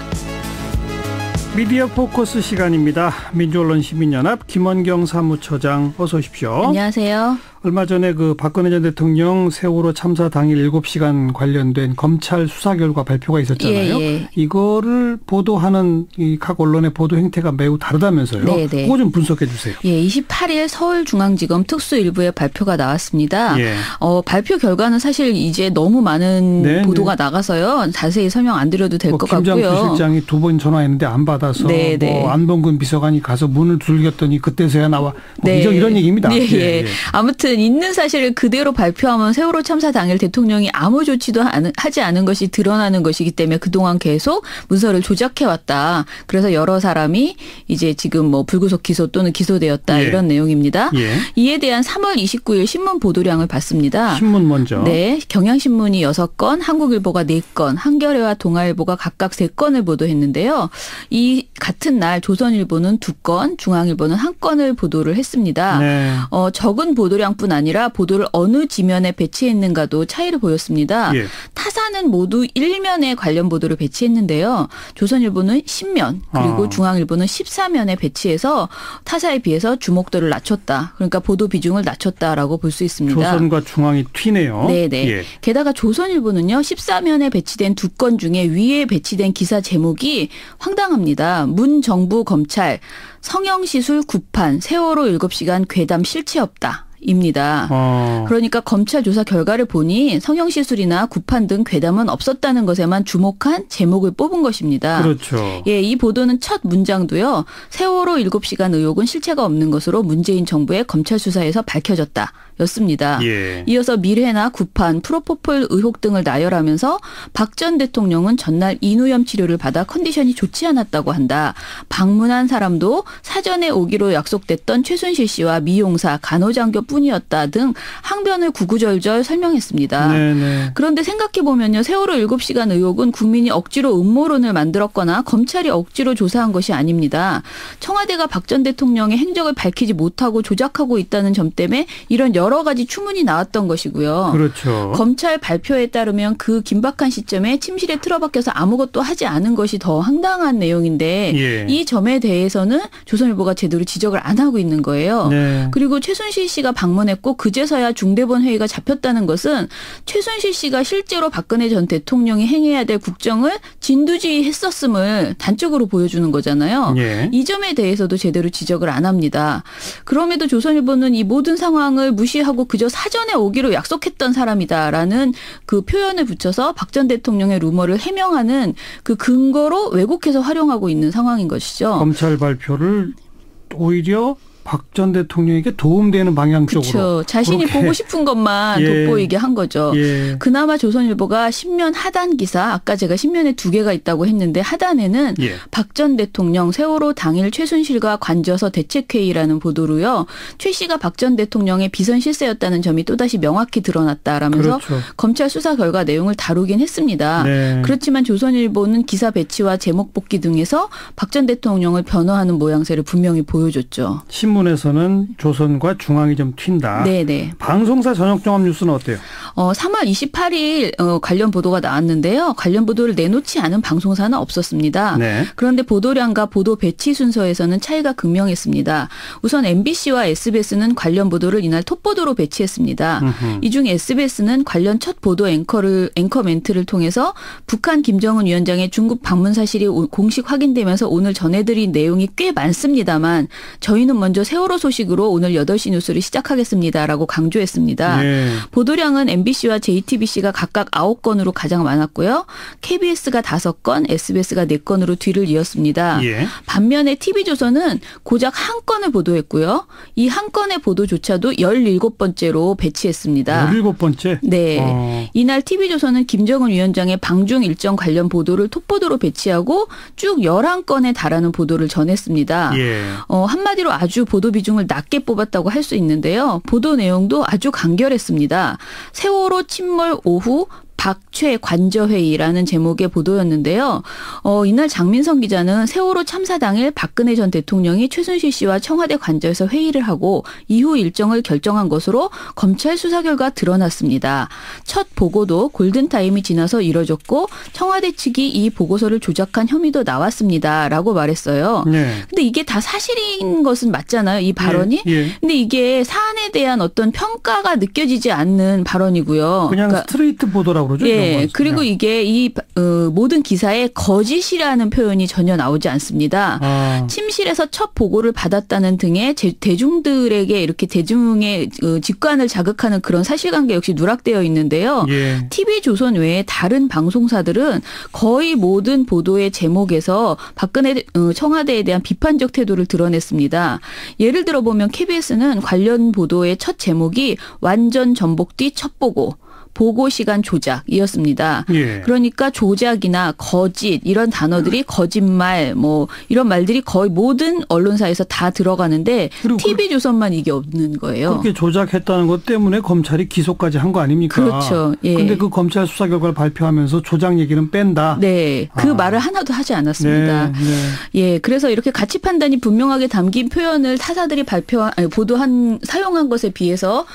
미디어 포커스 시간입니다. 민주언론 시민연합 김원경 사무처장 어서 오십시오.
안녕하세요.
얼마 전에 박근혜 전 대통령 세월호 참사 당일 7시간 관련된 검찰 수사 결과 발표가 있었잖아요. 예. 이거를 보도하는 이 각 언론의 보도 행태가 매우 다르다면서요. 네네. 그거 좀 분석해 주세요.
예, 28일 서울중앙지검 특수일부의 발표가 나왔습니다. 예. 발표 결과는 사실 이제 너무 많은 보도가 나가서요. 자세히 설명 안 드려도 될 것 같고요.
김장수 실장이 2번 전화했는데 안 받아서 안봉근 비서관이 가서 문을 두들겼더니 그때서야 나와 이런 얘기입니다.
예. 예. 아무튼 있는 사실을 그대로 발표하면 세월호 참사 당일 대통령이 아무 조치도 하지 않은 것이 드러나는 것이기 때문에 그동안 계속 문서를 조작해왔다. 그래서 여러 사람이 이제 지금 불구속 기소 또는 기소되었다. 이런 내용입니다. 이에 대한 3월 29일 신문 보도량을 봤습니다.
신문 먼저.
네. 경향신문이 6건, 한국일보가 4건, 한겨레와 동아일보가 각각 3건을 보도했는데요. 이 같은 날 조선일보는 2건, 중앙일보는 1건을 보도를 했습니다. 네. 적은 보도량 뿐 아니라 보도를 어느 지면에 배치했는가도 차이를 보였습니다. 예. 타사는 모두 1면에 관련 보도를 배치했는데요. 조선일보는 10면 그리고 중앙일보는 14면에 배치해서 타사에 비해서 주목도를 낮췄다. 그러니까 보도 비중을 낮췄다라고 볼 수 있습니다.
조선과 중앙이 튀네요.
네네. 예. 게다가 조선일보는요. 14면에 배치된 두 건 중에 위에 배치된 기사 제목이 황당합니다. 문 정부 검찰 성형시술 구판 세월호 7시간 괴담 실체 없다. 입니다. 그러니까 검찰 조사 결과를 보니 성형시술이나 구판 등 괴담은 없었다는 것에만 주목한 제목을 뽑은 것입니다.
그렇죠.
예, 이 보도는 첫 문장도요. 세월호 7시간 의혹은 실체가 없는 것으로 문재인 정부의 검찰 수사에서 밝혀졌다. 였습니다. 예. 이어서 미래나 구판, 프로포폴 의혹 등을 나열하면서 박 전 대통령은 전날 인후염 치료를 받아 컨디션이 좋지 않았다고 한다. 방문한 사람도 사전에 오기로 약속됐던 최순실 씨와 미용사, 간호장교 뿐이었다 등 항변을 구구절절 설명했습니다. 네네. 그런데 생각해보면요. 세월호 7시간 의혹은 국민이 억지로 음모론을 만들었거나 검찰이 억지로 조사한 것이 아닙니다. 청와대가 박 전 대통령의 행적을 밝히지 못하고 조작하고 있다는 점 때문에 이런 여러 가지 추문이 나왔던 것이고요.
그렇죠.
검찰 발표에 따르면 그 긴박한 시점에 침실에 틀어박혀서 아무것도 하지 않은 것이 더 황당한 내용인데 예. 이 점에 대해서는 조선일보가 제대로 지적을 안 하고 있는 거예요. 네. 그리고 최순실 씨가 방문했고 그제서야 중대본 회의가 잡혔다는 것은 최순실 씨가 실제로 박근혜 전 대통령이 행해야 될 국정을 진두지휘했었음을 단적으로 보여주는 거잖아요. 예. 이 점에 대해서도 제대로 지적을 안 합니다. 그럼에도 조선일보는 이 모든 상황을 무시하고 그저 사전에 오기로 약속했던 사람이다라는 그 표현을 붙여서 박 전 대통령의 루머를 해명하는 그 근거로 왜곡해서 활용하고 있는 상황인 것이죠.
검찰 발표를 오히려 박 전 대통령에게 도움되는 방향 쪽으로.
그렇죠. 자신이
그렇게.
보고 싶은 것만
예.
돋보이게 한 거죠. 예. 그나마 조선일보가 10면 하단 기사, 아까 제가 10면에 2개가 있다고 했는데 하단에는 예. 박 전 대통령 세월호 당일 최순실과 관저서 대책회의라는 보도로요. 최 씨가 박 전 대통령의 비선 실세였다는 점이 또다시 명확히 드러났다라면서 그렇죠. 검찰 수사 결과 내용을 다루긴 했습니다. 네. 그렇지만 조선일보는 기사 배치와 제목 뽑기 등에서 박 전 대통령을 변호하는 모양새를 분명히 보여줬죠.
신문에서는 조선과 중앙이 좀 튄다.
네네.
방송사 저녁 종합 뉴스는 어때요?
3월 28일 관련 보도가 나왔는데요. 관련 보도를 내놓지 않은 방송사는 없었습니다. 네. 그런데 보도량과 보도 배치 순서에서는 차이가 극명했습니다. 우선 MBC와 SBS는 관련 보도를 이날 톱보도로 배치했습니다. 이중 SBS는 관련 첫 보도 앵커 멘트를 통해서 북한 김정은 위원장의 중국 방문 사실이 공식 확인되면서 오늘 전해드린 내용이 꽤 많습니다만 저희는 먼저 세월호 소식으로 오늘 8시 뉴스를 시작하겠습니다라고 강조했습니다. 네. 보도량은 MBC와 JTBC가 각각 9건으로 가장 많았고요. KBS가 5건, SBS가 4건으로 뒤를 이었습니다. 예. 반면에 TV조선은 고작 한 건을 보도했고요. 이 한 건의 보도조차도 17번째로 배치했습니다.
17번째?
네. 이날 TV조선은 김정은 위원장의 방중 일정 관련 보도를 톱보도로 배치하고 쭉 11건에 달하는 보도를 전했습니다. 예. 한마디로 아주 보도 비중을 낮게 뽑았다고 할 수 있는데요. 보도 내용도 아주 간결했습니다. 세월호 침몰 오후 박최 관저회의라는 제목의 보도였는데요. 이날 장민성 기자는 세월호 참사 당일 박근혜 전 대통령이 최순실 씨와 청와대 관저에서 회의를 하고 이후 일정을 결정한 것으로 검찰 수사 결과 드러났습니다. 첫 보고도 골든타임이 지나서 이뤄졌고 청와대 측이 이 보고서를 조작한 혐의도 나왔습니다라고 말했어요. 네. 근데 이게 다 사실인 것은 맞잖아요. 이 발언이. 예. 예. 근데 이게 사안에 대한 어떤 평가가 느껴지지 않는 발언이고요.
그냥 그러니까 스트레이트 보도라고
네. 그리고 이게 이 모든 기사에 거짓이라는 표현이 전혀 나오지 않습니다. 침실에서 첫 보고를 받았다는 등의 대중들에게 이렇게 대중의 직관을 자극하는 그런 사실관계 역시 누락되어 있는데요. 예. TV조선 외에 다른 방송사들은 거의 모든 보도의 제목에서 박근혜 청와대에 대한 비판적 태도를 드러냈습니다. 예를 들어 보면 KBS는 관련 보도의 첫 제목이 완전 전복뒤 첫 보고, 보고시간 조작이었습니다. 예. 그러니까 조작이나 거짓 이런 단어들이 거짓말 뭐 이런 말들이 거의 모든 언론사에서 다 들어가는데 TV조선만 이게 없는 거예요.
그렇게 조작했다는 것 때문에 검찰이 기소까지 한 거 아닙니까?
그렇죠.
그런데 그 검찰 수사 결과를 발표하면서 조작 얘기는 뺀다.
네. 그 말을 하나도 하지 않았습니다. 네, 네. 예. 그래서 이렇게 가치 판단이 분명하게 담긴 표현을 타사들이 사용한 것에 비해서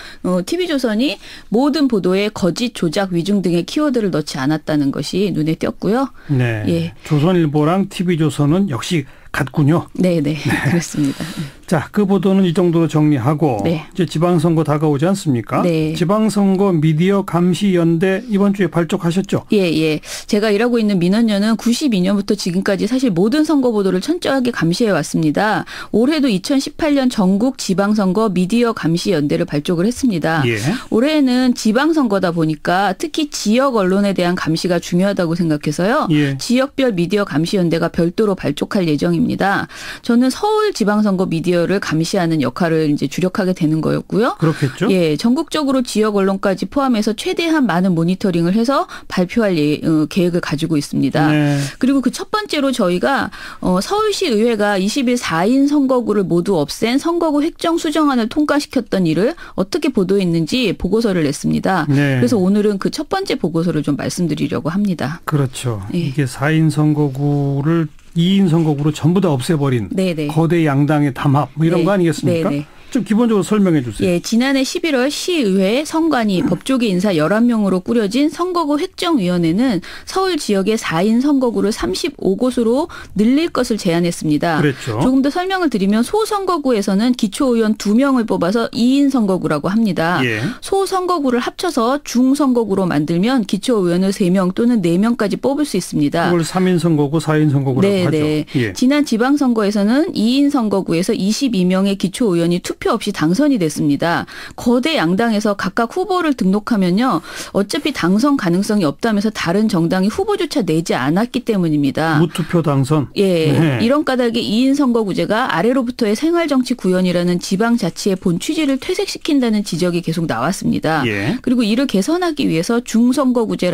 TV조선이 모든 보도에 거짓, 조작, 위증 등의 키워드를 넣지 않았다는 것이 눈에 띄었고요.
네. 예. 조선일보랑 TV조선은 역시 같군요.
네, 네. 그렇습니다.
자, 그 보도는 이 정도로 정리하고 네. 이제 지방선거 다가오지 않습니까? 네. 지방선거 미디어 감시연대 이번 주에 발족하셨죠?
예, 예. 제가 일하고 있는 민원연은 92년부터 지금까지 사실 모든 선거 보도를 철저하게 감시해 왔습니다. 올해도 2018년 전국 지방선거 미디어 감시연대를 발족을 했습니다. 예. 올해는 지방선거다 보니까 특히 지역 언론에 대한 감시가 중요하다고 생각해서요. 예. 지역별 미디어 감시연대가 별도로 발족할 예정입니다. 저는 서울 지방선거 미디어를 감시하는 역할을 이제 주력하게 되는 거였고요.
그렇겠죠.
예, 전국적으로 지역 언론까지 포함해서 최대한 많은 모니터링을 해서 발표할 계획을 가지고 있습니다. 네. 그리고 그 첫 번째로 저희가 서울시 의회가 20일 4인 선거구를 모두 없앤 선거구 획정 수정안을 통과시켰던 일을 어떻게 보도했는지 보고서를 냈습니다. 네. 그래서 오늘은 그 첫 번째 보고서를 좀 말씀드리려고 합니다.
그렇죠. 예. 이게 4인 선거구를 2인 선거구로 전부 다 없애버린 네네. 거대 양당의 담합 뭐 이런 네. 거 아니겠습니까? 네네. 좀 기본적으로 설명해 주세요.
예, 지난해 11월 시의회 선관위 법조계 인사 11명으로 꾸려진 선거구 획정위원회는 서울 지역의 4인 선거구를 35곳으로 늘릴 것을 제안했습니다.
그랬죠.
조금 더 설명을 드리면 소선거구에서는 기초의원 2명을 뽑아서 2인 선거구라고 합니다. 예. 소선거구를 합쳐서 중선거구로 만들면 기초의원을 3명 또는 4명까지 뽑을 수 있습니다.
그걸 3인 선거구, 4인 선거구라고
네,
하죠.
네. 예. 지난 지방선거에서는 2인 선거구에서 22명의 기초의원이 투표 없이 당선이 됐습니다. 거대 양당에서 각각 후보를 등록하면요. 어차피 당선 가능성이 없다면서 다른 정당이 후보조차 내지 않았기 때문입니다.
무투표 당선.
예, 네. 이런 까닭에 2인 선거구제가 아래로부터의 생활정치 구현이라는 지방자치의 본 취지를 퇴색시킨다는 지적이 계속 나왔습니다. 예. 그리고 이를 개선하기 위해서 중선거구제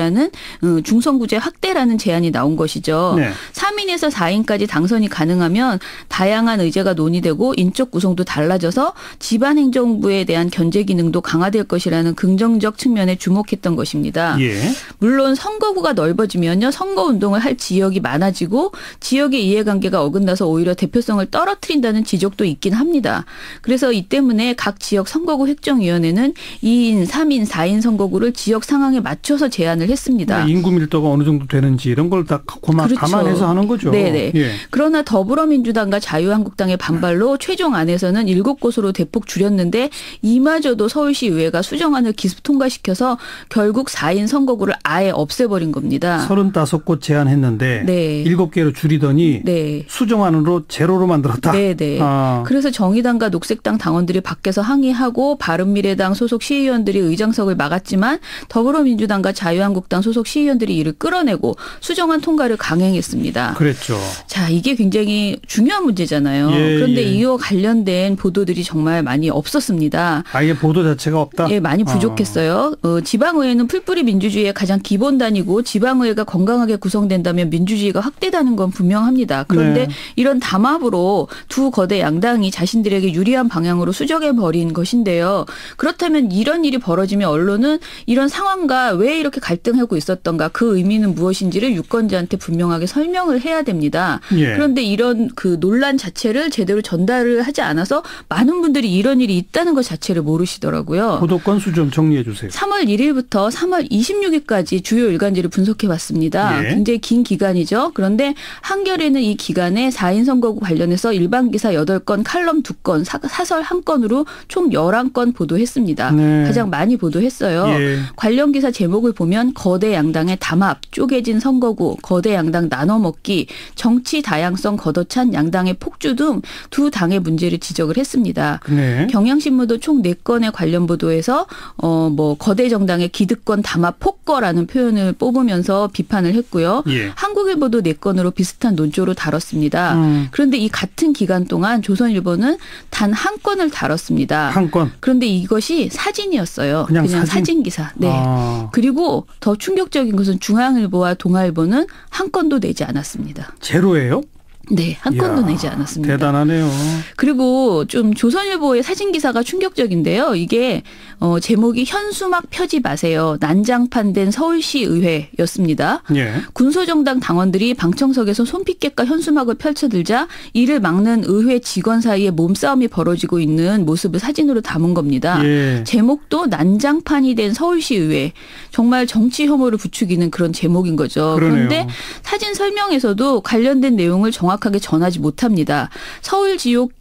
확대라는 제안이 나온 것이죠. 네. 3인에서 4인까지 당선이 가능하면 다양한 의제가 논의되고 인적 구성도 달라져서 지방행정부에 대한 견제 기능도 강화될 것이라는 긍정적 측면에 주목했던 것입니다. 예. 물론 선거구가 넓어지면요. 선거운동을 할 지역이 많아지고 지역의 이해관계가 어긋나서 오히려 대표성을 떨어뜨린다는 지적도 있긴 합니다. 그래서 이 때문에 각 지역 선거구 획정위원회는 2인, 3인, 4인 선거구를 지역 상황에 맞춰서 제안을 했습니다.
인구 밀도가 어느 정도 되는지 이런 걸 다 그렇죠. 감안해서 하는 거죠.
네네. 예. 그러나 더불어민주당과 자유한국당의 반발로 최종 안에서는 7곳으로 대폭 줄였는데 이마저도 서울시 의회가 수정안을 기습 통과시켜서 결국 4인 선거구를 아예 없애버린 겁니다.
35곳 제안했는데 네. 7개로 줄이더니 네. 수정안으로 제로로 만들었다.
네네. 그래서 정의당과 녹색당 당원들이 밖에서 항의하고 바른미래당 소속 시의원들이 의장석을 막았지만 더불어민주당과 자유한국당 소속 시의원들이 이를 끌어내고 수정안 통과를 강행했습니다.
그랬죠.
자, 이게 굉장히 중요한 문제잖아요. 예, 그런데 예. 이와 관련된 보도들이 정말 많이 없었습니다.
아예 보도 자체가 없다?
예, 많이 부족했어요. 지방의회는 풀뿌리 민주주의의 가장 기본단이고 지방의회가 건강하게 구성된다면 민주주의가 확대되는 건 분명합니다. 그런데 네. 이런 담합으로 두 거대 양당이 자신들에게 유리한 방향으로 수정해버린 것인데요. 그렇다면 이런 일이 벌어지면 언론은 이런 상황과 왜 이렇게 갈등하고 있었던가 그 의미는 무엇인지를 유권자한테 분명하게 설명을 해야 됩니다. 예. 그런데 이런 그 논란 자체를 제대로 전달을 하지 않아서 많은 분들이 이런 일이 있다는 것 자체를 모르시더라고요.
보도 건수 좀 정리해 주세요.
3월 1일부터 3월 26일까지 주요 일간지를 분석해 봤습니다. 예. 굉장히 긴 기간이죠. 그런데 한겨레는 이 기간에 4인 선거구 관련해서 일반 기사 8건, 칼럼 2건, 사설 1건으로 총 11건 보도했습니다. 네. 가장 많이 보도했어요. 예. 관련 기사 제목을 보면 거대 양당의 담합, 쪼개진 선거구, 거대 양당 나눠먹기, 정치 다양성 걷어찬 양당의 폭주 등 두 당의 문제를 지적을 했습니다. 했습니다. 네. 경향신문도 총 4건의 관련 보도에서 뭐 거대 정당의 기득권 담화 폭거라는 표현을 뽑으면서 비판을 했고요. 예. 한국일보도 4건으로 비슷한 논조로 다뤘습니다. 그런데 이 같은 기간 동안 조선일보는 단 한 건을 다뤘습니다.
한 건.
그런데 이것이 사진이었어요. 그냥 사진 기사. 네. 그리고 더 충격적인 것은 중앙일보와 동아일보는 한 건도 내지 않았습니다.
제로예요?
네, 한 건도 내지 않았습니다.
대단하네요.
그리고 좀 조선일보의 사진 기사가 충격적인데요. 이게 제목이 현수막 펴지 마세요. 난장판된 서울시 의회였습니다. 예. 군소정당 당원들이 방청석에서 손피켓과 현수막을 펼쳐들자 이를 막는 의회 직원 사이에 몸싸움이 벌어지고 있는 모습을 사진으로 담은 겁니다. 예. 제목도 난장판이 된 서울시 의회. 정말 정치 혐오를 부추기는 그런 제목인 거죠.
그러네요.
그런데 사진 설명에서도 관련된 내용을 정확하게 전하지 못합니다. 서울 지역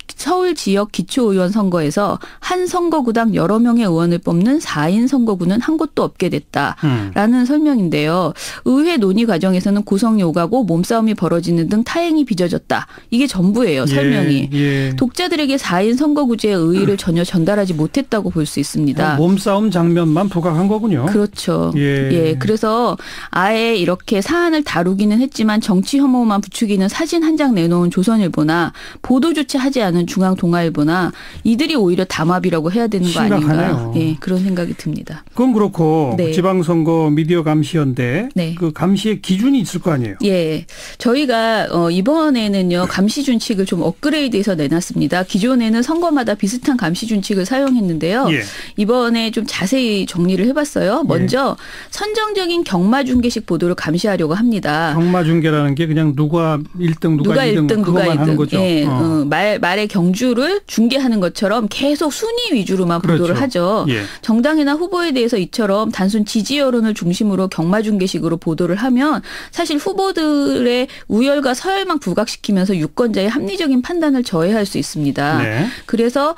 기초의원 선거에서 한 선거구당 여러 명의 의원을 뽑는 4인 선거구는 한 곳도 없게 됐다라는 설명인데요. 의회 논의 과정에서는 고성이 오가고 몸싸움이 벌어지는 등 타행이 빚어졌다. 이게 전부예요. 설명이. 예. 독자들에게 4인 선거구제의 의의를 전혀 전달하지 못했다고 볼 수 있습니다.
몸싸움 장면만 부각한 거군요.
그렇죠. 예. 그래서 아예 이렇게 사안을 다루기는 했지만 정치 혐오만 부추기는 사진 한 장 내놓은 조선일보나 보도조차 하지 않은 중앙동아일보나 이들이 오히려 담합이라고 해야 되는 거 아닌가. 예, 그런 생각이 듭니다.
그건 그렇고 네. 지방선거 미디어 감시연대 네. 그 감시의 기준이 있을 거 아니에요?
예, 저희가 이번에는요 감시 준칙을 좀 업그레이드해서 내놨습니다. 기존에는 선거마다 비슷한 감시 준칙을 사용했는데요. 예. 이번에 좀 자세히 정리를 해봤어요. 먼저 선정적인 경마 중계식 보도를 감시하려고 합니다.
경마 중계라는 게 그냥 누가 1등 누가 2등
누가 2등
하는 거죠.
예, 말의 경주를 중계하는 것처럼 계속 순위 위주로만
그렇죠.
보도를 하죠. 예. 정당이나 후보에 대해서 이처럼 단순 지지 여론을 중심으로 경마 중계식으로 보도를 하면 사실 후보들의 우열과 서열만 부각시키면서 유권자의 합리적인 판단을 저해할 수 있습니다. 네. 그래서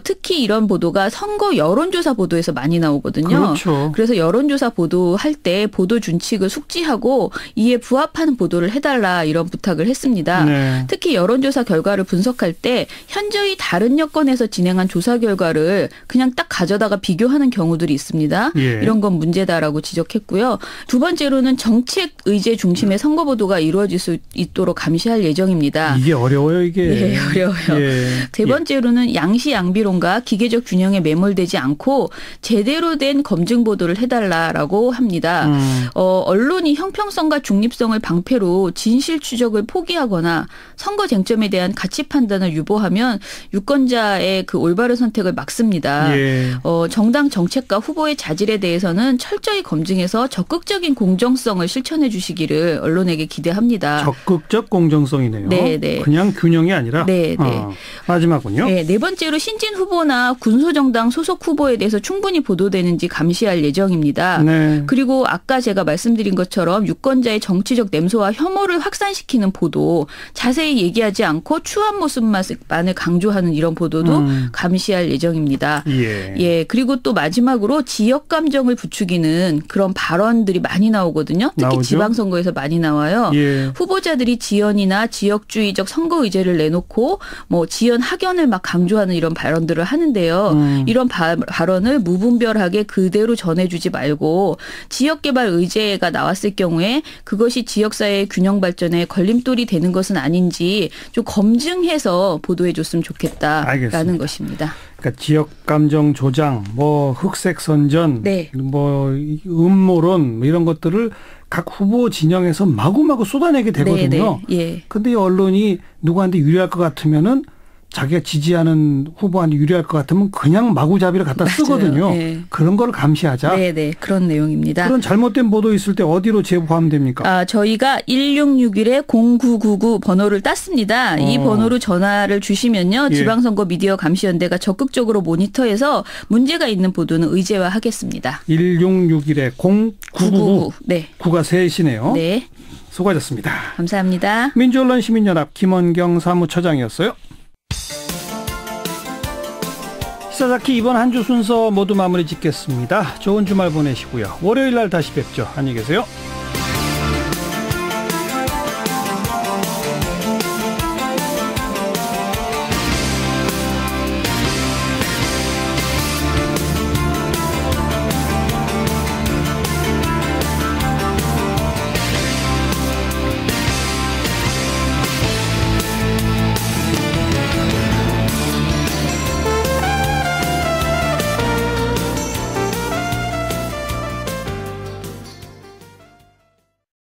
특히 이런 보도가 선거 여론조사 보도에서 많이 나오거든요.
그렇죠.
그래서 여론조사 보도할 때 보도 준칙을 숙지하고 이에 부합하는 보도를 해달라 이런 부탁을 했습니다. 네. 특히 여론조사 결과를 분석할 때 현저히 다른 여건에서 진행한 조사 결과를 그냥 딱 가져다가 비교하는 경우들이 있습니다. 예. 이런 건 문제다라고 지적했고요. 두 번째로는 정책 의제 중심의 선거 보도가 이루어질 수 있도록 감시할 예정입니다.
이게 어려워요, 이게.
네, 어려워요. 예. 세 번째로는 양시양비론과 기계적 균형에 매몰되지 않고 제대로 된 검증 보도를 해달라라고 합니다. 언론이 형평성과 중립성을 방패로 진실 추적을 포기하거나 선거 쟁점에 대한 가치 판단을 유보하면 유권자의 그 올바른 선택을 막습니다. 예. 정당 정책과 후보의 자질에 대해서는 철저히 검증해서 적극적인 공정성을 실천해 주시기를 언론에게 기대합니다.
적극적 공정성이네요.
네.
그냥 균형이 아니라.
네.
마지막은요.
네 번째로 신진 후보나 군소정당 소속 후보에 대해서 충분히 보도되는지 감시할 예정입니다. 네. 그리고 아까 제가 말씀드린 것처럼 유권자의 정치적 냄소와 혐오를 확산시키는 보도, 자세히 얘기하지 않고 추한 모습만을 강조하는 이런 보도도 감시할 예정입니다. 예. 그리고 또 마지막으로 지역 감정을 부추기는 그런 발언들이 많이 나오거든요. 특히 나오죠? 지방선거에서 많이 나와요. 예. 후보자들이 지연이나 지역주의적 선거 의제를 내놓고 뭐 지연 학연을 막 강조하는 이런 발언들을 하는데요. 이런 발언을 무분별하게 그대로 전해주지 말고 지역개발 의제가 나왔을 경우에 그것이 지역사회의 균형 발전에 걸림돌이 되는 것은 아닌지 좀 검증해서 보도해 줬으면 좋겠다라는 알겠습니다. 것입니다.
그러니까 지역 감정 조장, 뭐 흑색 선전, 네. 뭐 음모론 이런 것들을 각 후보 진영에서 마구마구 쏟아내게 되거든요. 그런데 이 언론이 누구한테 유리할 것 같으면은 자기가 지지하는 후보한테 유리할 것 같으면 그냥 마구잡이를 갖다 맞아요. 쓰거든요. 네. 그런 걸 감시하자.
네, 그런 내용입니다.
그런 잘못된 보도 있을 때 어디로 제보하면 됩니까?
저희가 1661-0999 번호를 땄습니다. 이 번호로 전화를 주시면요. 지방선거 미디어 감시연대가 적극적으로 모니터해서 문제가 있는 보도는 의제화하겠습니다.
1661-0999.
네.
9가 셋이네요.
네.
수고하셨습니다.
감사합니다.
민주언론 시민연합 김원경 사무처장이었어요. 시사자키 이번 한 주 순서 모두 마무리 짓겠습니다. 좋은 주말 보내시고요. 월요일 날 다시 뵙죠. 안녕히 계세요.